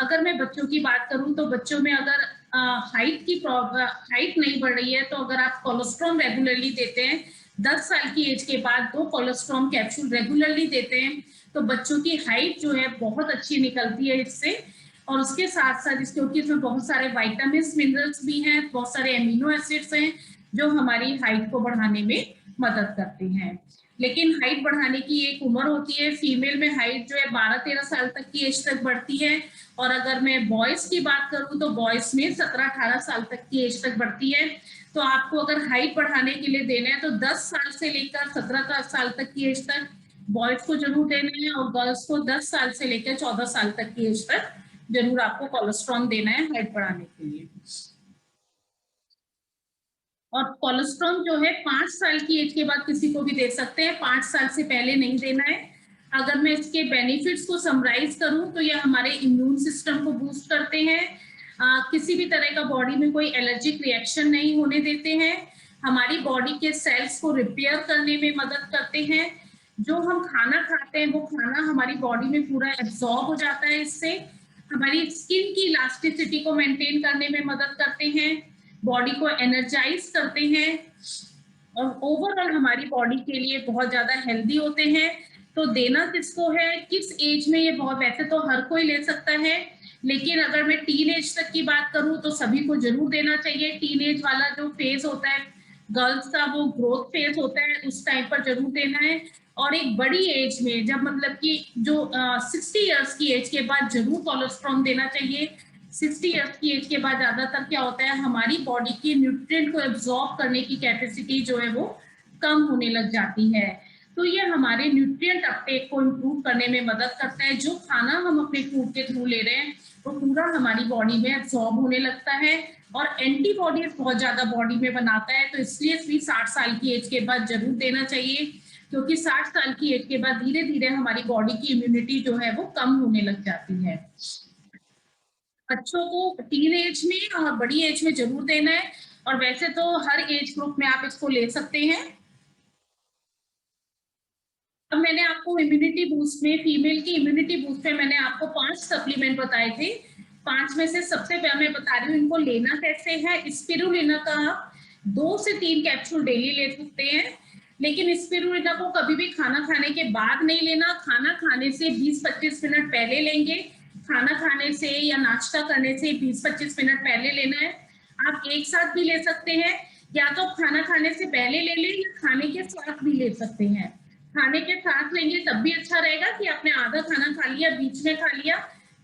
अगर मैं बच्चों की बात करूं तो बच्चों में अगर हाइट नहीं बढ़ रही है तो अगर आप कोलेस्ट्रॉल रेगुलरली देते हैं, 10 साल की एज के बाद 2 कोलेस्ट्रॉल कैप्सूल रेगुलरली देते हैं, तो बच्चों की हाइट जो है बहुत अच्छी निकलती है इससे। और उसके साथ साथ क्योंकि इसमें बहुत सारे विटामिन्स, मिनरल्स भी हैं, बहुत सारे एमिनो एसिड्स हैं जो हमारी हाइट को बढ़ाने में मदद करते हैं। लेकिन हाइट बढ़ाने की एक उम्र होती है। फीमेल में हाइट जो है 12-13 साल तक की एज तक बढ़ती है, और अगर मैं बॉयज की बात करूं तो बॉयज में 17-18 साल तक की एज तक बढ़ती है। तो आपको अगर हाइट बढ़ाने के लिए देना है तो 10 साल से लेकर 17 साल तक की एज तक बॉयज को जरूर देना है, और गर्ल्स को 10 साल से लेकर 14 साल तक की एज तक जरूर आपको कोलेस्ट्रॉल देना है हाइट बढ़ाने के लिए। और कोलेस्ट्रॉल जो है 5 साल की एज के बाद किसी को भी दे सकते हैं, 5 साल से पहले नहीं देना है। अगर मैं इसके बेनिफिट्स को समराइज करूं तो ये हमारे इम्यून सिस्टम को बूस्ट करते हैं, किसी भी तरह का बॉडी में कोई एलर्जिक रिएक्शन नहीं होने देते हैं, हमारी बॉडी के सेल्स को रिपेयर करने में मदद करते हैं, जो हम खाना खाते हैं वो खाना हमारी बॉडी में पूरा एब्जॉर्ब हो जाता है, इससे हमारी स्किन की इलास्टिसिटी को मेंटेन करने में मदद करते हैं, बॉडी को एनर्जाइज करते हैं, और ओवरऑल हमारी बॉडी के लिए बहुत ज्यादा हेल्दी होते हैं। तो देना किसको है, किस एज में ये बहुत, वैसे तो हर कोई ले सकता है, लेकिन अगर मैं टीन एज तक की बात करूं तो सभी को जरूर देना चाहिए। टीन एज वाला जो फेज होता है गर्ल्स का, वो ग्रोथ फेज होता है, उस टाइम पर जरूर देना है। और एक बड़ी एज में जब मतलब कि जो 60 इयर्स की एज के बाद जरूर कोलेस्ट्रॉल देना चाहिए। 60 इयर्स की एज के बाद ज्यादातर क्या होता है, हमारी बॉडी की न्यूट्रिएंट को एब्जॉर्ब करने की कैपेसिटी जो है वो कम होने लग जाती है। तो ये हमारे न्यूट्रिएंट अपटेक को इम्प्रूव करने में मदद करता है। जो खाना हम अपने फूड के थ्रू ले रहे हैं वो पूरा हमारी बॉडी में एब्जॉर्ब होने लगता है, और एंटीबॉडीज बहुत ज्यादा बॉडी में बनाता है। तो इसलिए भी 60 साल की एज के बाद जरूर देना चाहिए, क्योंकि 60 साल की एज के बाद धीरे धीरे हमारी बॉडी की इम्यूनिटी जो है वो कम होने लग जाती है। बच्चों को टीन एज में और बड़ी एज में जरूर देना है, और वैसे तो हर एज ग्रुप में आप इसको ले सकते हैं। अब मैंने आपको इम्यूनिटी बूस्ट में, फीमेल की इम्यूनिटी बूस्ट में मैंने आपको 5 सप्लीमेंट बताए थे। 5 में से सबसे पहले मैं बता रही हूँ इनको लेना कैसे है। स्पिरुलिना का 2 से 3 कैप्सूल डेली ले सकते हैं, लेकिन स्पिरुलिना को कभी भी खाना खाने के बाद नहीं लेना, खाना खाने से 20-25 मिनट पहले लेंगे। खाना खाने से या नाश्ता करने से 20-25 मिनट पहले लेना है। आप एक साथ भी ले सकते हैं, या तो खाना खाने से पहले ले लें या खाने के साथ भी ले सकते हैं। खाने के साथ लेंगे तब भी अच्छा रहेगा कि आपने आधा खाना खा लिया, बीच में खा लिया,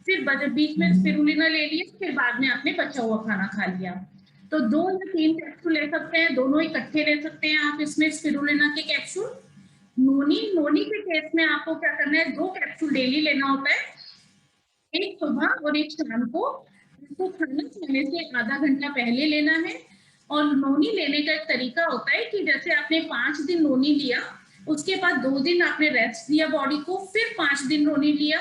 फिर बीच में स्पिरुलिना ले लिया, फिर बाद में आपने बचा हुआ खाना खा लिया। तो 2 या 3 कैप्सूल ले सकते हैं, दोनों इकट्ठे ले सकते हैं आप इसमें स्पिरुलिना के कैप्सूल। नोनी के केस में आपको क्या करना है, 2 कैप्सूल डेली लेना होता है, एक सुबह और एक शाम को। इसको खाना खाने से आधा घंटा पहले लेना है। और नोनी लेने का एक तरीका होता है कि जैसे आपने 5 दिन नोनी लिया, उसके बाद 2 दिन आपने रेस्ट दिया बॉडी को, फिर 5 दिन नोनी लिया,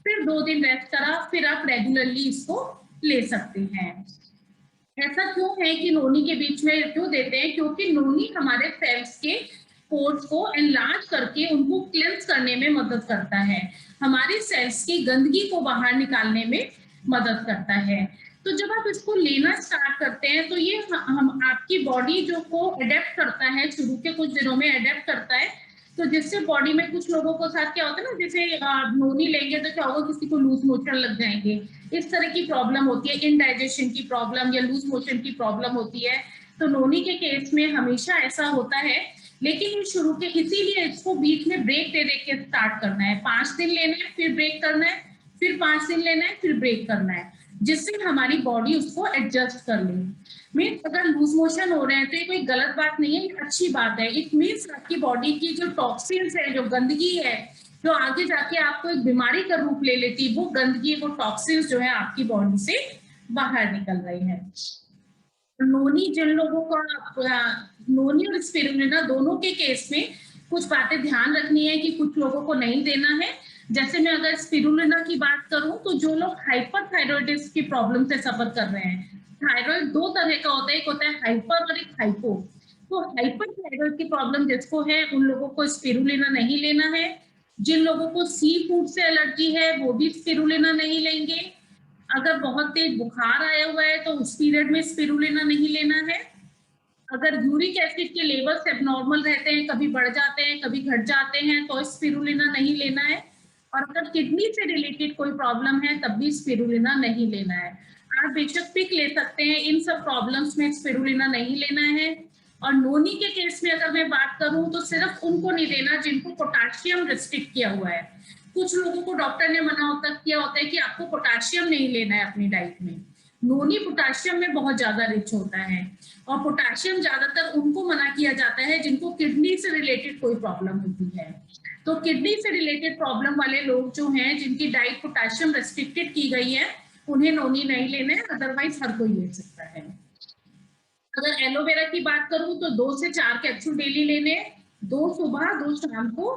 फिर 2 दिन रेस्ट करा, फिर आप रेगुलरली इसको ले सकते हैं। ऐसा क्यों है कि नोनी के बीच में क्यों देते हैं, क्योंकि नोनी हमारे सेल्स के पोर्स को एनलार्ज करके उनको क्लेंस करने में मदद करता है, हमारे सेल्स की गंदगी को बाहर निकालने में मदद करता है। तो जब आप इसको लेना स्टार्ट करते हैं तो ये हम आपकी बॉडी जो को अडेप्ट करता है, शुरू के कुछ दिनों में अडेप्ट करता है। तो जिससे बॉडी में कुछ लोगों को साथ क्या होता है ना, जैसे नोनी लेंगे तो क्या होगा, किसी को लूज मोशन लग जाएंगे, इस तरह की प्रॉब्लम होती है, इनडाइजेशन की प्रॉब्लम या लूज मोशन की प्रॉब्लम होती है। तो नोनी के केस में हमेशा ऐसा होता है, लेकिन ये शुरू के, इसीलिए इसको बीच में ब्रेक दे दे के स्टार्ट करना है। 5 दिन लेना है, फिर ब्रेक करना है, फिर 5 दिन लेना है, फिर ब्रेक करना है, जिससे हमारी बॉडी उसको एडजस्ट कर ले। मीन्स अगर लूज मोशन हो रहे हैं तो ये कोई गलत बात नहीं है, ये अच्छी बात है। इट मीन्स आपकी बॉडी की जो टॉक्सिन्स है, जो गंदगी है, जो आगे जाके आपको एक बीमारी का रूप ले लेती, वो गंदगी, वो टॉक्सिन्स जो है आपकी बॉडी से बाहर निकल रही है। नोनी जिन लोगों का, नोनी और स्पिरुलिना दोनों के केस में कुछ बातें ध्यान रखनी है कि कुछ लोगों को नहीं देना है। जैसे मैं अगर स्पिरुलिना की बात करूं तो जो लोग हाइपरथायरॉइडिज्म की प्रॉब्लम से सफर कर रहे हैं, थायराइड दो तरह का होता है, एक होता है हाइपर और एक हाइपो। तो हाइपरथायरॉइड की प्रॉब्लम जिसको है उन लोगों को स्पिरुलिना नहीं लेना है। जिन लोगों को सी फूड से एलर्जी है वो भी स्पिरुलिना नहीं लेंगे। अगर बहुत तेज बुखार आया हुआ है तो उस पीरियड में स्पिरुलिना नहीं लेना है। अगर यूरिक एसिड के लेवल्स एबनॉर्मल रहते हैं, कभी बढ़ जाते हैं कभी घट जाते हैं, तो स्पिरुलिना नहीं लेना है। और अगर किडनी से रिलेटेड कोई प्रॉब्लम है तब भी स्पिरुलिना नहीं लेना है। आप बेशक पिक ले सकते हैं, इन सब प्रॉब्लम्स में स्पिरुलिना नहीं लेना है। और नोनी के केस में अगर मैं बात करूं तो सिर्फ उनको नहीं लेना जिनको पोटाशियम रिस्ट्रिक्ट किया हुआ है। कुछ लोगों को डॉक्टर ने मना किया होता है कि आपको पोटाशियम नहीं लेना है अपनी डाइट में। नोनी पोटाशियम में बहुत ज्यादा रिच होता है, और पोटाशियम ज्यादातर उनको मना किया जाता है जिनको किडनी से रिलेटेड कोई प्रॉब्लम होती है। तो किडनी से रिलेटेड प्रॉब्लम वाले लोग जो हैं जिनकी डाइट पोटाशियम रेस्ट्रिक्टेड की गई है उन्हें नोनी नहीं लेना है, अदरवाइज हर कोई ले सकता है। अगर एलोवेरा की बात करूं तो 2 से 4 कैप्सूल डेली लेने, 2 सुबह 2 शाम को।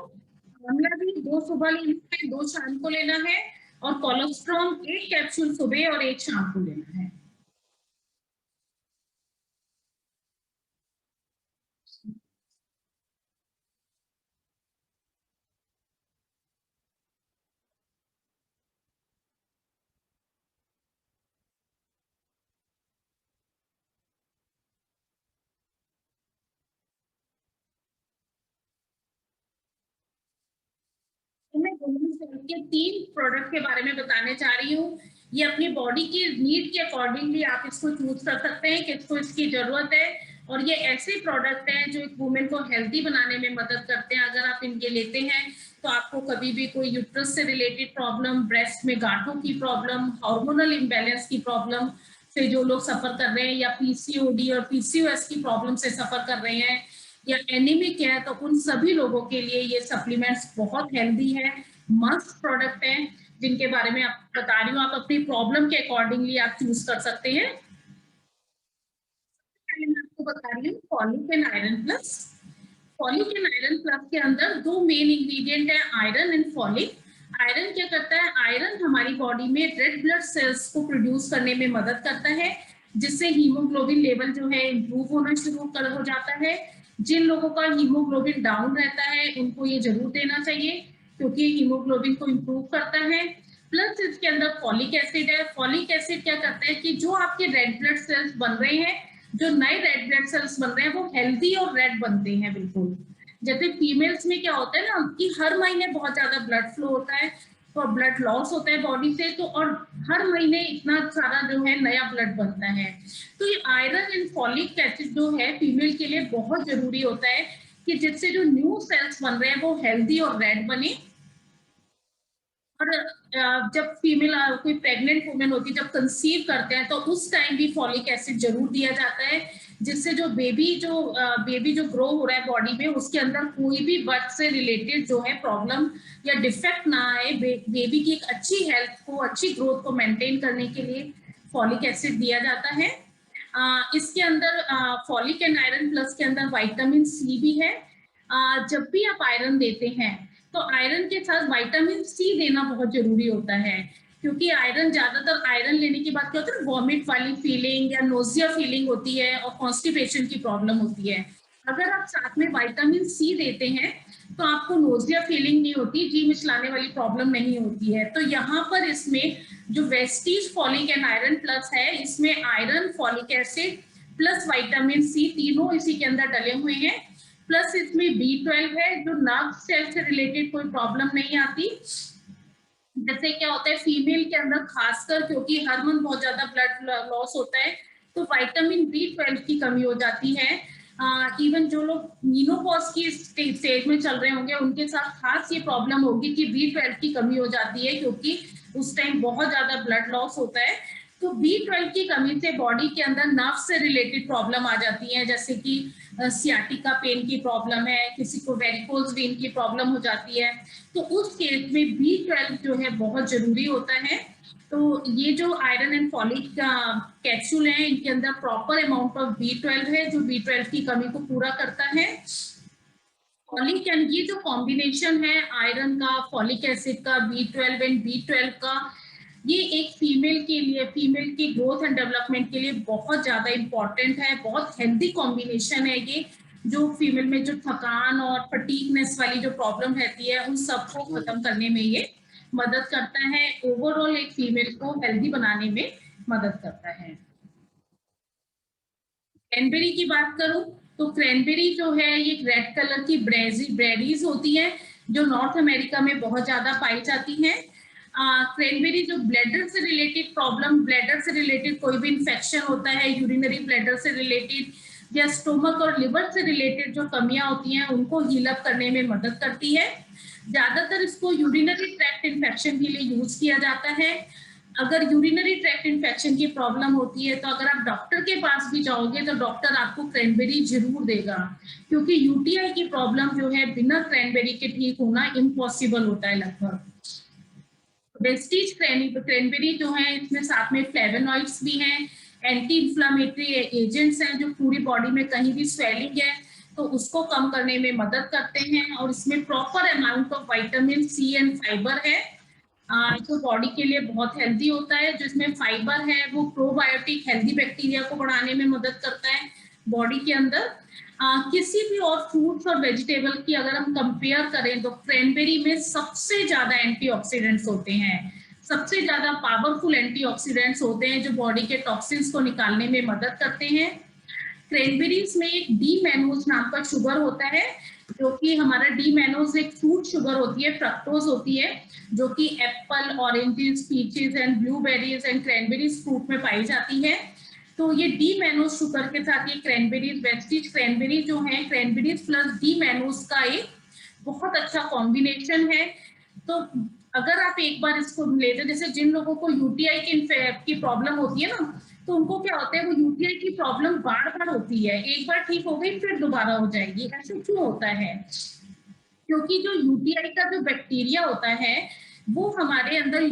आंवला भी 2 सुबह लेना है 2 शाम को लेना है। और कोलोस्ट्रॉम 1 कैप्सूल सुबह और 1 शाम को लेना है। मैं वुमेन्स हेल्थ के 3 प्रोडक्ट के बारे में बताने जा रही हूँ। ये अपनी बॉडी की नीड के अकॉर्डिंगली आप इसको चूज कर सकते हैं कि इसको इसकी जरूरत है। और ये ऐसे प्रोडक्ट हैं जो एक वुमेन को हेल्दी बनाने में मदद करते हैं। अगर आप इनके लेते हैं तो आपको कभी भी कोई यूट्रस से रिलेटेड प्रॉब्लम, ब्रेस्ट में गांठों की प्रॉब्लम, हार्मोनल इम्बैलेंस की प्रॉब्लम से जो लोग सफर कर रहे हैं, या पीसीओडी और पीसीओएस की प्रॉब्लम से सफर कर रहे हैं, या एनीमिक है, तो उन सभी लोगों के लिए ये सप्लीमेंट्स बहुत हेल्दी है, मस्त प्रोडक्ट है, जिनके बारे में आप बता रही हूँ। आप अपनी प्रॉब्लम के अकॉर्डिंगली आप चूज कर सकते हैं। पहले मैं आपको बता रही हूँ folic and iron plus. Folic and iron plus के अंदर 2 मेन इंग्रेडिएंट है, आयरन एंड फॉलिक। आयरन क्या करता है? आयरन हमारी बॉडी में रेड ब्लड सेल्स को प्रोड्यूस करने में मदद करता है, जिससे हीमोग्लोबिन लेवल जो है इंप्रूव होना शुरू हो जाता है। जिन लोगों का हीमोग्लोबिन डाउन रहता है उनको ये जरूर देना चाहिए, क्योंकि हीमोग्लोबिन को इंप्रूव करता है। प्लस इसके अंदर फॉलिक एसिड है। फॉलिक एसिड क्या करता है कि जो आपके रेड ब्लड सेल्स बन रहे हैं, जो नए रेड ब्लड सेल्स बन रहे हैं, वो हेल्दी और रेड बनते हैं बिल्कुल। जैसे फीमेल्स में क्या होता है ना कि हर महीने बहुत ज्यादा ब्लड फ्लो होता है, तो ब्लड लॉस होता है बॉडी से, तो और हर महीने इतना सारा जो है नया ब्लड बनता है। तो ये आयरन एंड फॉलिक एसिड जो है फीमेल के लिए बहुत जरूरी होता है, कि जिससे जो न्यू सेल्स बन रहे हैं वो हेल्दी और रेड बने। और जब फीमेल कोई प्रेग्नेंट वुमेन होती है, जब कंसीव करते हैं, तो उस टाइम भी फॉलिक एसिड जरूर दिया जाता है, जिससे जो बेबी जो ग्रो हो रहा है बॉडी में, उसके अंदर कोई भी बर्थ से रिलेटेड जो है प्रॉब्लम या डिफेक्ट ना आए। बेबी की एक अच्छी हेल्थ को, अच्छी ग्रोथ को मेंटेन करने के लिए फॉलिक एसिड दिया जाता है। इसके अंदर फॉलिक एंड आयरन प्लस के अंदर विटामिन सी भी है। जब भी आप आयरन देते हैं तो आयरन के साथ विटामिन सी देना बहुत जरूरी होता है, क्योंकि आयरन ज्यादातर आयरन लेने के बाद क्या होता है, वॉमिट वाली फीलिंग या नोजिया फीलिंग होती है और कॉन्स्टिपेशन की प्रॉब्लम होती है। अगर आप साथ में विटामिन सी देते हैं तो आपको नोजिया फीलिंग नहीं होती, जी मिचलाने वाली प्रॉब्लम नहीं होती है। तो यहाँ पर इसमें जो Vestige folic and iron plus है, इसमें iron, folic acid plus vitamin C तीनों इसी के अंदर डले हुए हैं। प्लस इसमें B12 है, जो नर्व सेल से रिलेटेड कोई प्रॉब्लम नहीं आती। जैसे क्या होता है फीमेल के अंदर खासकर, क्योंकि हार्मोन बहुत ज्यादा ब्लड लॉस होता है, तो विटामिन B12 की कमी हो जाती है। इवन जो लोग मीनोपॉज की स्टेज में चल रहे होंगे उनके साथ खास ये प्रॉब्लम होगी कि B12 की कमी हो जाती है, क्योंकि उस टाइम बहुत ज्यादा ब्लड लॉस होता है। तो B12 की कमी से बॉडी के अंदर नर्व से रिलेटेड प्रॉब्लम आ जाती है, जैसे कि सियाटिका पेन की प्रॉब्लम है, किसी को वेरिकोज वेन की प्रॉब्लम हो जाती है। तो उस केस में B12 जो है बहुत जरूरी होता है। तो ये जो आयरन एंड फॉलिक कैप्सूल है, इनके अंदर प्रॉपर अमाउंट ऑफ B12 है, जो B12 की कमी को पूरा करता है। फॉलिक एंड ये जो कॉम्बिनेशन है आयरन का, फॉलिक एसिड का, B12 एंड B12 का, ये एक फीमेल के लिए, फीमेल की ग्रोथ एंड डेवलपमेंट के लिए बहुत ज्यादा इंपॉर्टेंट है। बहुत हेल्दी कॉम्बिनेशन है ये, जो फीमेल में जो थकान और फटीगनेस वाली जो प्रॉब्लम रहती है उन सबको खत्म करने में ये मदद करता है। ओवरऑल एक फीमेल को हेल्दी बनाने में मदद करता है। क्रैनबेरी की बात करूं तो क्रैनबेरी जो है ये रेड कलर की बेरीज होती है जो नॉर्थ अमेरिका में बहुत ज्यादा पाई जाती हैं। क्रैनबेरी जो ब्लैडर से रिलेटेड प्रॉब्लम, ब्लैडर से रिलेटेड कोई भी इंफेक्शन होता है, यूरिनरी ब्लैडर से रिलेटेड या स्टोमक और लिवर से रिलेटेड जो कमियां होती हैं उनको हील अप करने में मदद करती है। ज्यादातर इसको यूरिनरी ट्रैक्ट इन्फेक्शन के लिए यूज किया जाता है। अगर यूरिनरी ट्रैक्ट इन्फेक्शन की प्रॉब्लम होती है तो अगर आप डॉक्टर के पास भी जाओगे तो डॉक्टर आपको क्रैनबेरी जरूर देगा, क्योंकि यूटीआई की प्रॉब्लम जो है बिना क्रैनबेरी के ठीक होना इम्पॉसिबल होता है लगभग। वेस्टीज क्रैनबेरी जो है इसमें साथ में फ्लेवोनॉइड्स भी हैं, एंटी इंफ्लेमेटरी एजेंट्स हैं जो पूरी बॉडी में कहीं भी स्वेलिंग है तो उसको कम करने में मदद करते हैं। और इसमें proper amount of vitamin C and fibre है जो बॉडी के लिए बहुत हेल्दी होता है। जिसमें फाइबर है वो प्रोबायोटिक हेल्दी बैक्टीरिया को बढ़ाने में मदद करता है बॉडी के अंदर। किसी भी और फ्रूट्स और वेजिटेबल की अगर हम कंपेयर करें तो क्रैनबेरी में सबसे ज्यादा एंटीऑक्सीडेंट्स होते हैं, सबसे ज्यादा पावरफुल एंटीऑक्सीडेंट्स होते हैं जो बॉडी के टॉक्सिन्स को निकालने में मदद करते हैं। क्रैनबेरीज में एक डी मैनोज नाम का शुगर होता है जो कि हमारा डी मैनोज एक फ्रूट शुगर होती है, फ्रक्टोज होती है जो कि Apple, oranges, peaches and blueberries and cranberries fruit में पाई जाती है। तो ये डी मैनोज शुगर के साथ ये क्रैनबेरीज, वेस्टीज क्रैनबेरी जो है, क्रैनबेरीज प्लस डी मैनोज का एक बहुत अच्छा कॉम्बिनेशन है। तो अगर आप एक बार इसको लेते, जैसे जिन लोगों को यूटीआई की प्रॉब्लम होती है ना, तो उनको क्या होता है वो यूटीआई की प्रॉब्लम बार बार होती है, एक बार ठीक हो गई फिर दोबारा हो जाएगी। ऐसे क्यों होता है? क्योंकि जो यूटीआई का जो बैक्टीरिया होता है वो हमारे अंदर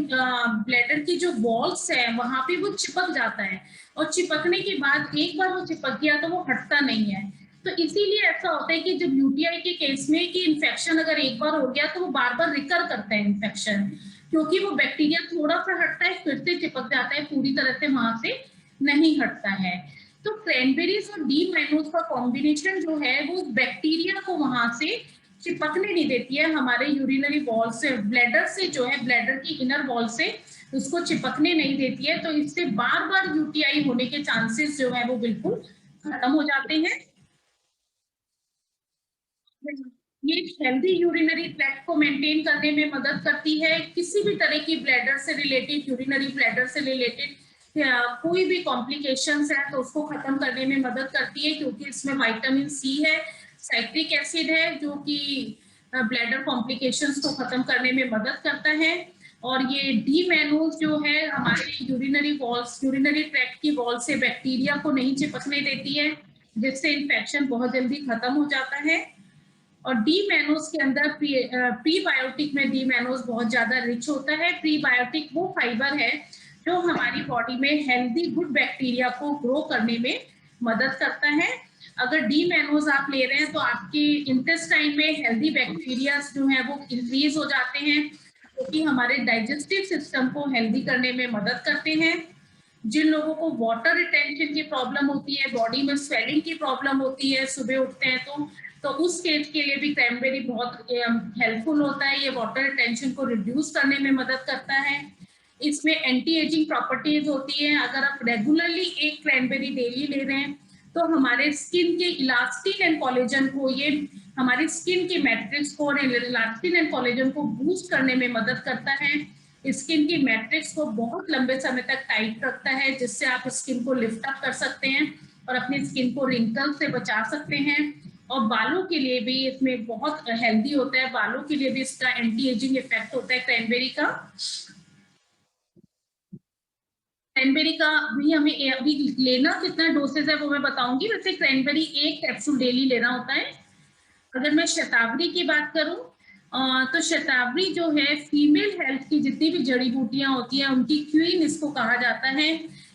ब्लैडर की जो वॉल्स है वहां पे वो चिपक जाता है, और चिपकने के बाद एक बार वो चिपक गया तो वो हटता नहीं है। तो इसीलिए ऐसा होता है कि जब यूटीआई के केस में कि इन्फेक्शन अगर एक बार हो गया तो वो बार बार रिकर करता है इन्फेक्शन, क्योंकि वो बैक्टीरिया थोड़ा सा हटता है फिर से चिपक जाता है, पूरी तरह से वहां से नहीं हटता है। तो क्रैनबेरीज और डी मैनोज का कॉम्बिनेशन जो है वो बैक्टीरिया को वहां से चिपकने नहीं देती है, हमारे यूरिनरी वॉल से, ब्लैडर से जो है, ब्लैडर की इनर वॉल से उसको चिपकने नहीं देती है। तो इससे बार बार यूटीआई होने के चांसेस जो है वो बिल्कुल खत्म हो जाते हैं। ये हेल्दी यूरिनरी ट्रैक्ट को मेंटेन करने में मदद करती है। किसी भी तरह की ब्लैडर से रिलेटेड, यूरिनरी ब्लैडर से रिलेटेड कोई भी कॉम्प्लिकेशंस है तो उसको खत्म करने में मदद करती है, क्योंकि इसमें विटामिन सी है, साइट्रिक एसिड है जो कि ब्लैडर कॉम्प्लिकेशंस को खत्म करने में मदद करता है। और ये डी मैनोज जो है हमारे यूरिनरी वॉल्स, यूरिनरी ट्रैक्ट की वॉल से बैक्टीरिया को नहीं चिपकने देती है, जिससे इन्फेक्शन बहुत जल्दी खत्म हो जाता है। और डी मैनोज के अंदर प्रीबायोटिक में डी मैनोज बहुत ज्यादा रिच होता है। प्रीबायोटिक वो फाइबर है जो हमारी बॉडी में हेल्दी गुड बैक्टीरिया को ग्रो करने में मदद करता है। अगर डी मैनोज आप ले रहे हैं तो आपके इंटेस्टाइन में हेल्दी बैक्टीरिया जो है वो इंक्रीज हो जाते हैं, क्योंकि हमारे डाइजेस्टिव सिस्टम को हेल्दी करने में मदद करते हैं। जिन लोगों को वाटर रिटेंशन की प्रॉब्लम होती है, बॉडी में स्वेलिंग की प्रॉब्लम होती है, सुबह उठते हैं तो उस केस के लिए भी क्रैनबेरी बहुत हेल्पफुल होता है। ये वाटर रिटेंशन को रिड्यूस करने में मदद करता है। इसमें एंटी एजिंग प्रॉपर्टीज होती है। अगर आप रेगुलरली एक क्रैनबेरी डेली ले रहे हैं तो हमारे स्किन के इलास्टिन एंड कोलेजन को, ये हमारी स्किन के मैट्रिक्स को और इलास्टिन एंड कोलेजन को बूस्ट करने में मदद करता है। स्किन की मैट्रिक्स को बहुत लंबे समय तक टाइट रखता है, जिससे आप स्किन को लिफ्ट अप कर सकते हैं और अपनी स्किन को रिंकल से बचा सकते हैं। और बालों के लिए भी इसमें बहुत हेल्दी होता है, बालों के लिए भी इसका एंटी एजिंग इफेक्ट होता है क्रैनबेरी का। क्रैनबेरी का भी हमें अभी लेना कितना डोसेज है वो मैं बताऊंगी। वैसे क्रैनबेरी एक कैप्सूल डेली लेना होता है। अगर मैं शतावरी की बात करूं तो शतावरी जो है फीमेल हेल्थ की जितनी भी जड़ी बूटियां होती हैं उनकी क्वीन इसको कहा जाता है।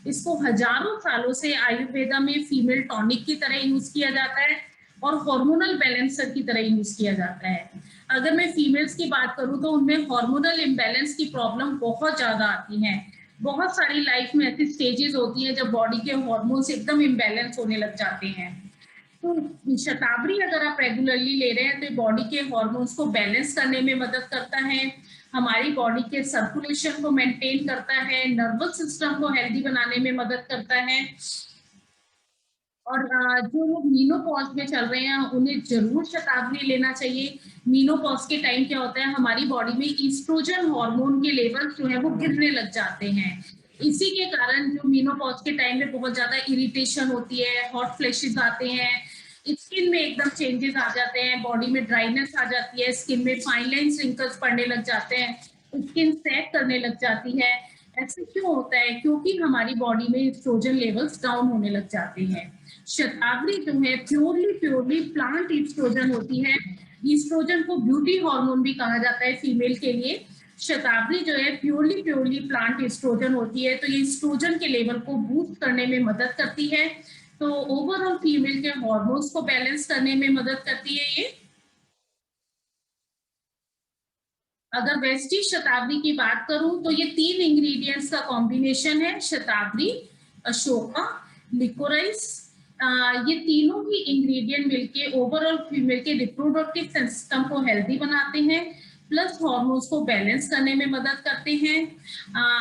इसको हजारों सालों से आयुर्वेदा में फीमेल टॉनिक की तरह यूज किया जाता है। और हार्मोनल बैलेंसर की तरह यूज किया जाता है। अगर मैं फीमेल्स की बात करूं तो उनमें हार्मोनल इम्बैलेंस की प्रॉब्लम बहुत ज्यादा आती है। बहुत सारी लाइफ में ऐसी स्टेजेस होती हैं जब बॉडी के हार्मोन्स एकदम इम्बैलेंस होने लग जाते हैं। तो शतावरी अगर आप रेगुलरली ले रहे हैं तो बॉडी के हार्मोन्स को बैलेंस करने में मदद करता है, हमारी बॉडी के सर्कुलेशन को मेंटेन करता है, नर्वस सिस्टम को हेल्दी बनाने में मदद करता है। और जो लोग मीनोपॉज में चल रहे हैं उन्हें जरूर शतावरी लेना चाहिए। मीनोपॉज के टाइम क्या होता है, हमारी बॉडी में ईस्ट्रोजन हार्मोन के लेवल जो है वो गिरने लग जाते हैं। इसी के कारण जो मीनोपॉज के टाइम में बहुत ज्यादा इरिटेशन होती है, हॉट फ्लैशेस आते हैं, स्किन में एकदम चेंजेस आ जाते हैं, बॉडी में ड्राइनेस आ जाती है, स्किन में फाइन लाइन रिंकल्स पड़ने लग जाते हैं, स्किन सैग करने लग जाती है। ऐसे क्यों होता है? क्योंकि हमारी बॉडी में ईस्ट्रोजन लेवल्स डाउन होने लग जाते हैं। शतावरी जो है प्योरली प्लांट ईस्ट्रोजन होती है। ईस्ट्रोजन को ब्यूटी हार्मोन भी कहा जाता है फीमेल के लिए। शतावरी जो है प्योरली प्लांट ईस्ट्रोजन होती है, तो ये ईस्ट्रोजन के लेवल को बूस्ट करने में मदद करती है। तो ओवरऑल फीमेल के हार्मोन्स को बैलेंस करने में मदद करती है ये। अगर वेस्टी शतावरी की बात करूं तो ये 3 इंग्रेडिएंट्स का कॉम्बिनेशन है, शतावरी, अशोका, लिकोराइस। ये तीनों ही इंग्रेडिएंट मिलके ओवरऑल फीमेल के रिप्रोडक्टिव सिस्टम को हेल्दी बनाते हैं, प्लस हार्मोन्स को बैलेंस करने में मदद करते हैं।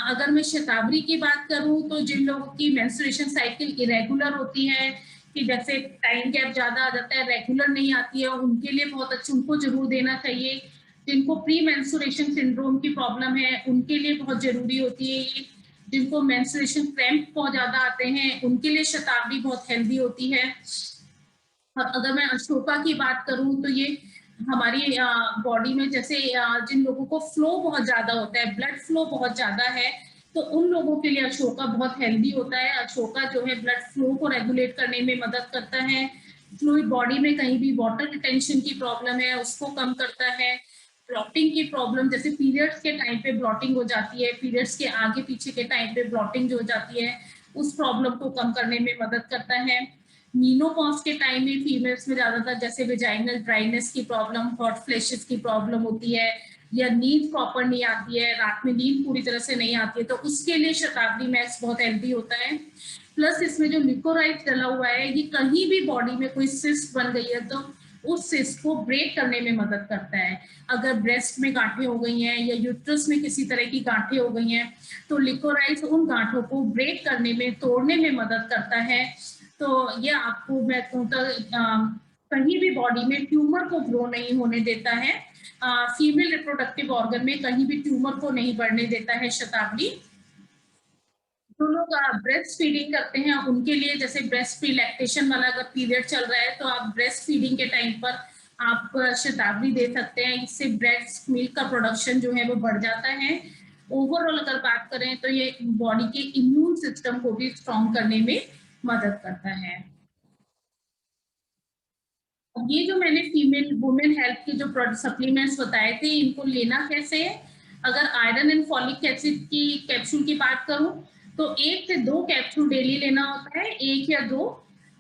अगर मैं शतावरी की बात करूं तो जिन लोगों की मेंस्ट्रुएशन साइकिल इरेगुलर होती है, कि जैसे टाइम गैप ज्यादा आ जाता है, रेगुलर नहीं आती है, उनके लिए बहुत अच्छा, उनको जरूर देना चाहिए। जिनको प्री मेंस्ट्रुएशन सिंड्रोम की प्रॉब्लम है उनके लिए बहुत जरूरी होती है ये। जिनको मेंस्ट्रुएशन क्रैम्प बहुत ज्यादा आते हैं उनके लिए शतावरी बहुत हेल्दी होती है। और अगर मैं अशोका की बात करूं तो ये हमारी बॉडी में जैसे जिन लोगों को फ्लो बहुत ज्यादा होता है, ब्लड फ्लो बहुत ज्यादा है, तो उन लोगों के लिए अशोका बहुत हेल्दी होता है। अशोका जो है ब्लड फ्लो को रेगुलेट करने में मदद करता है। फ्लूइड बॉडी में कहीं भी वाटर रिटेंशन की प्रॉब्लम है उसको कम करता है। ब्लॉटिंग की प्रॉब्लम, जैसे पीरियड्स के टाइम पे ब्लॉटिंग हो जाती है, पीरियड्स के आगे पीछे के टाइम पे ब्लॉटिंग जो हो जाती है, उस प्रॉब्लम को कम करने में मदद करता है। मीनोपॉज के टाइम में फीमेल्स में ज्यादातर जैसे वेजाइनल ड्राइनेस की प्रॉब्लम, हॉट फ्लैशेस की प्रॉब्लम होती है, या नींद प्रॉपर नहीं आती है, रात में नींद पूरी तरह से नहीं आती है, तो उसके लिए शतावरी मैक्स बहुत हेल्दी होता है। प्लस इसमें जो लिकोराइड डला हुआ है, ये कहीं भी बॉडी में कोई सिस्ट बन गई है तो उस सिस्ट को ब्रेक करने में मदद करता है। अगर ब्रेस्ट में गांठें हो गई हैं या यूट्रस में किसी तरह की गांठें हो गई हैं तो लिकोराइड उन गांठों को ब्रेक करने में, तोड़ने में मदद करता है। तो ये आपको मैं कहीं भी बॉडी में ट्यूमर को ग्रो नहीं होने देता है। फीमेल रिप्रोडक्टिव ऑर्गन में कहीं भी ट्यूमर को नहीं बढ़ने देता है शतावरी। जो लोग ब्रेस्ट फीडिंग करते हैं उनके लिए, जैसे ब्रेस्ट फ्री लैक्टेशन वाला अगर पीरियड चल रहा है तो आप ब्रेस्ट फीडिंग के टाइम पर आप शतावरी दे सकते हैं। इससे ब्रेस्ट मिल्क का प्रोडक्शन जो है वो बढ़ जाता है। ओवरऑल अगर बात करें तो ये बॉडी के इम्यून सिस्टम को भी स्ट्रॉन्ग करने में मदद करता है। ये जो मैंने फीमेल वुमेन हेल्थ के जो सप्लीमेंट्स बताए थे, इनको लेना कैसे है? अगर आयरन एंड फॉलिक एसिड की कैप्सूल की बात करूं तो 1 से 2 कैप्सूल डेली लेना होता है, 1 या 2।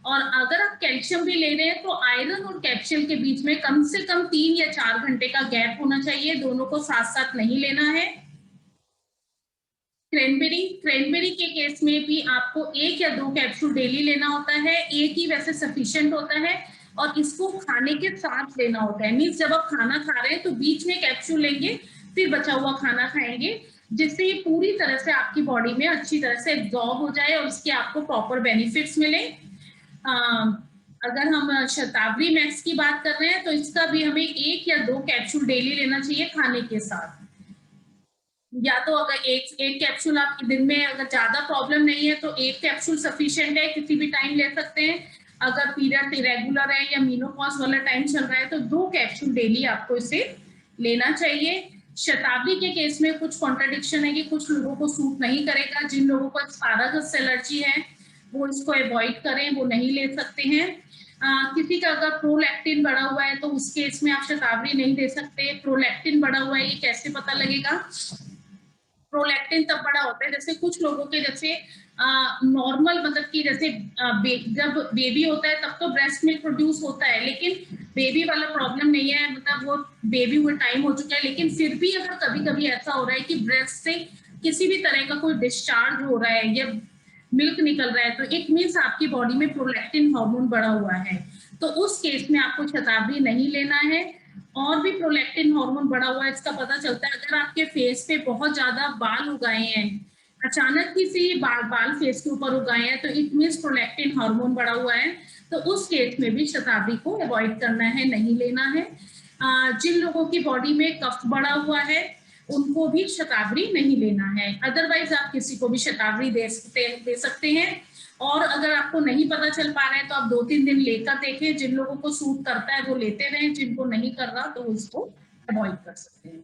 और अगर आप कैल्शियम भी ले रहे हैं तो आयरन और कैप्सूल के बीच में कम से कम 3 या 4 घंटे का गैप होना चाहिए, दोनों को साथ साथ नहीं लेना है। क्रैनबेरी के केस में भी आपको 1 या 2 कैप्सूल डेली लेना होता है, एक ही वैसे सफिशिएंट होता है। और इसको खाने के साथ लेना होता है, मीन्स जब आप खाना खा रहे हैं तो बीच में कैप्सूल लेंगे, फिर बचा हुआ खाना खाएंगे, जिससे ये पूरी तरह से आपकी बॉडी में अच्छी तरह से एब्जॉर्ब हो जाए और उसके आपको प्रॉपर बेनिफिट्स मिले। अगर हम शतावरी मैक्स की बात कर रहे हैं तो इसका भी हमें 1 या 2 कैप्सूल डेली लेना चाहिए खाने के साथ। या तो अगर एक कैप्सूल आपके दिन में अगर ज्यादा प्रॉब्लम नहीं है तो 1 कैप्सूल सफिशिएंट है, किसी भी टाइम ले सकते हैं। अगर पीरियड इरेगुलर है या मीनोपॉज वाला टाइम चल रहा है तो 2 कैप्सूल डेली आपको इसे लेना चाहिए। शतावरी के केस में कुछ कॉन्ट्रडिक्शन है कि कुछ लोगों को सूट नहीं करेगा। जिन लोगों को एस्पारागस एलर्जी है वो इसको अवॉइड करें, वो नहीं ले सकते हैं। किसी का अगर प्रोलैक्टिन बढ़ा हुआ है तो उस केस में आप शतावरी नहीं दे सकते। प्रोलैक्टिन बढ़ा हुआ है ये कैसे पता लगेगा? प्रोलैक्टिन तब बड़ा होता है जैसे कुछ लोगों के जैसे नॉर्मल मतलब कि जैसे जब बेबी होता है तब तो ब्रेस्ट मिल्क प्रोड्यूस होता है, लेकिन बेबी वाला प्रॉब्लम नहीं है, मतलब वो बेबी हुए टाइम हो चुका है, लेकिन फिर भी अगर कभी कभी ऐसा हो रहा है कि ब्रेस्ट से किसी भी तरह का कोई डिस्चार्ज हो रहा है या मिल्क निकल रहा है, तो इट मीन्स आपकी बॉडी में प्रोलैक्टिन हार्मोन बढ़ा हुआ है। तो उस केस में आपको शताब्दी नहीं लेना है। और भी प्रोलैक्टिन हार्मोन बढ़ा हुआ है इसका पता चलता है अगर आपके फेस पे बहुत ज्यादा बाल उगाए हैं, अचानक किसी बाल फेस के ऊपर उगाए हैं, तो इट मीन्स प्रोलैक्टिन हार्मोन बढ़ा हुआ है। तो उस केस में भी शताब्दी को अवॉइड करना है, नहीं लेना है। जिन लोगों की बॉडी में कफ बढ़ा हुआ है उनको भी शताब्दी नहीं लेना है। अदरवाइज आप किसी को भी शताब्दी दे सकते हैं। और अगर आपको नहीं पता चल पा रहा है तो आप 2-3 दिन लेकर देखें, जिन लोगों को सूट करता है वो लेते रहें, जिनको नहीं कर रहा तो उसको अवॉइड कर सकते हैं।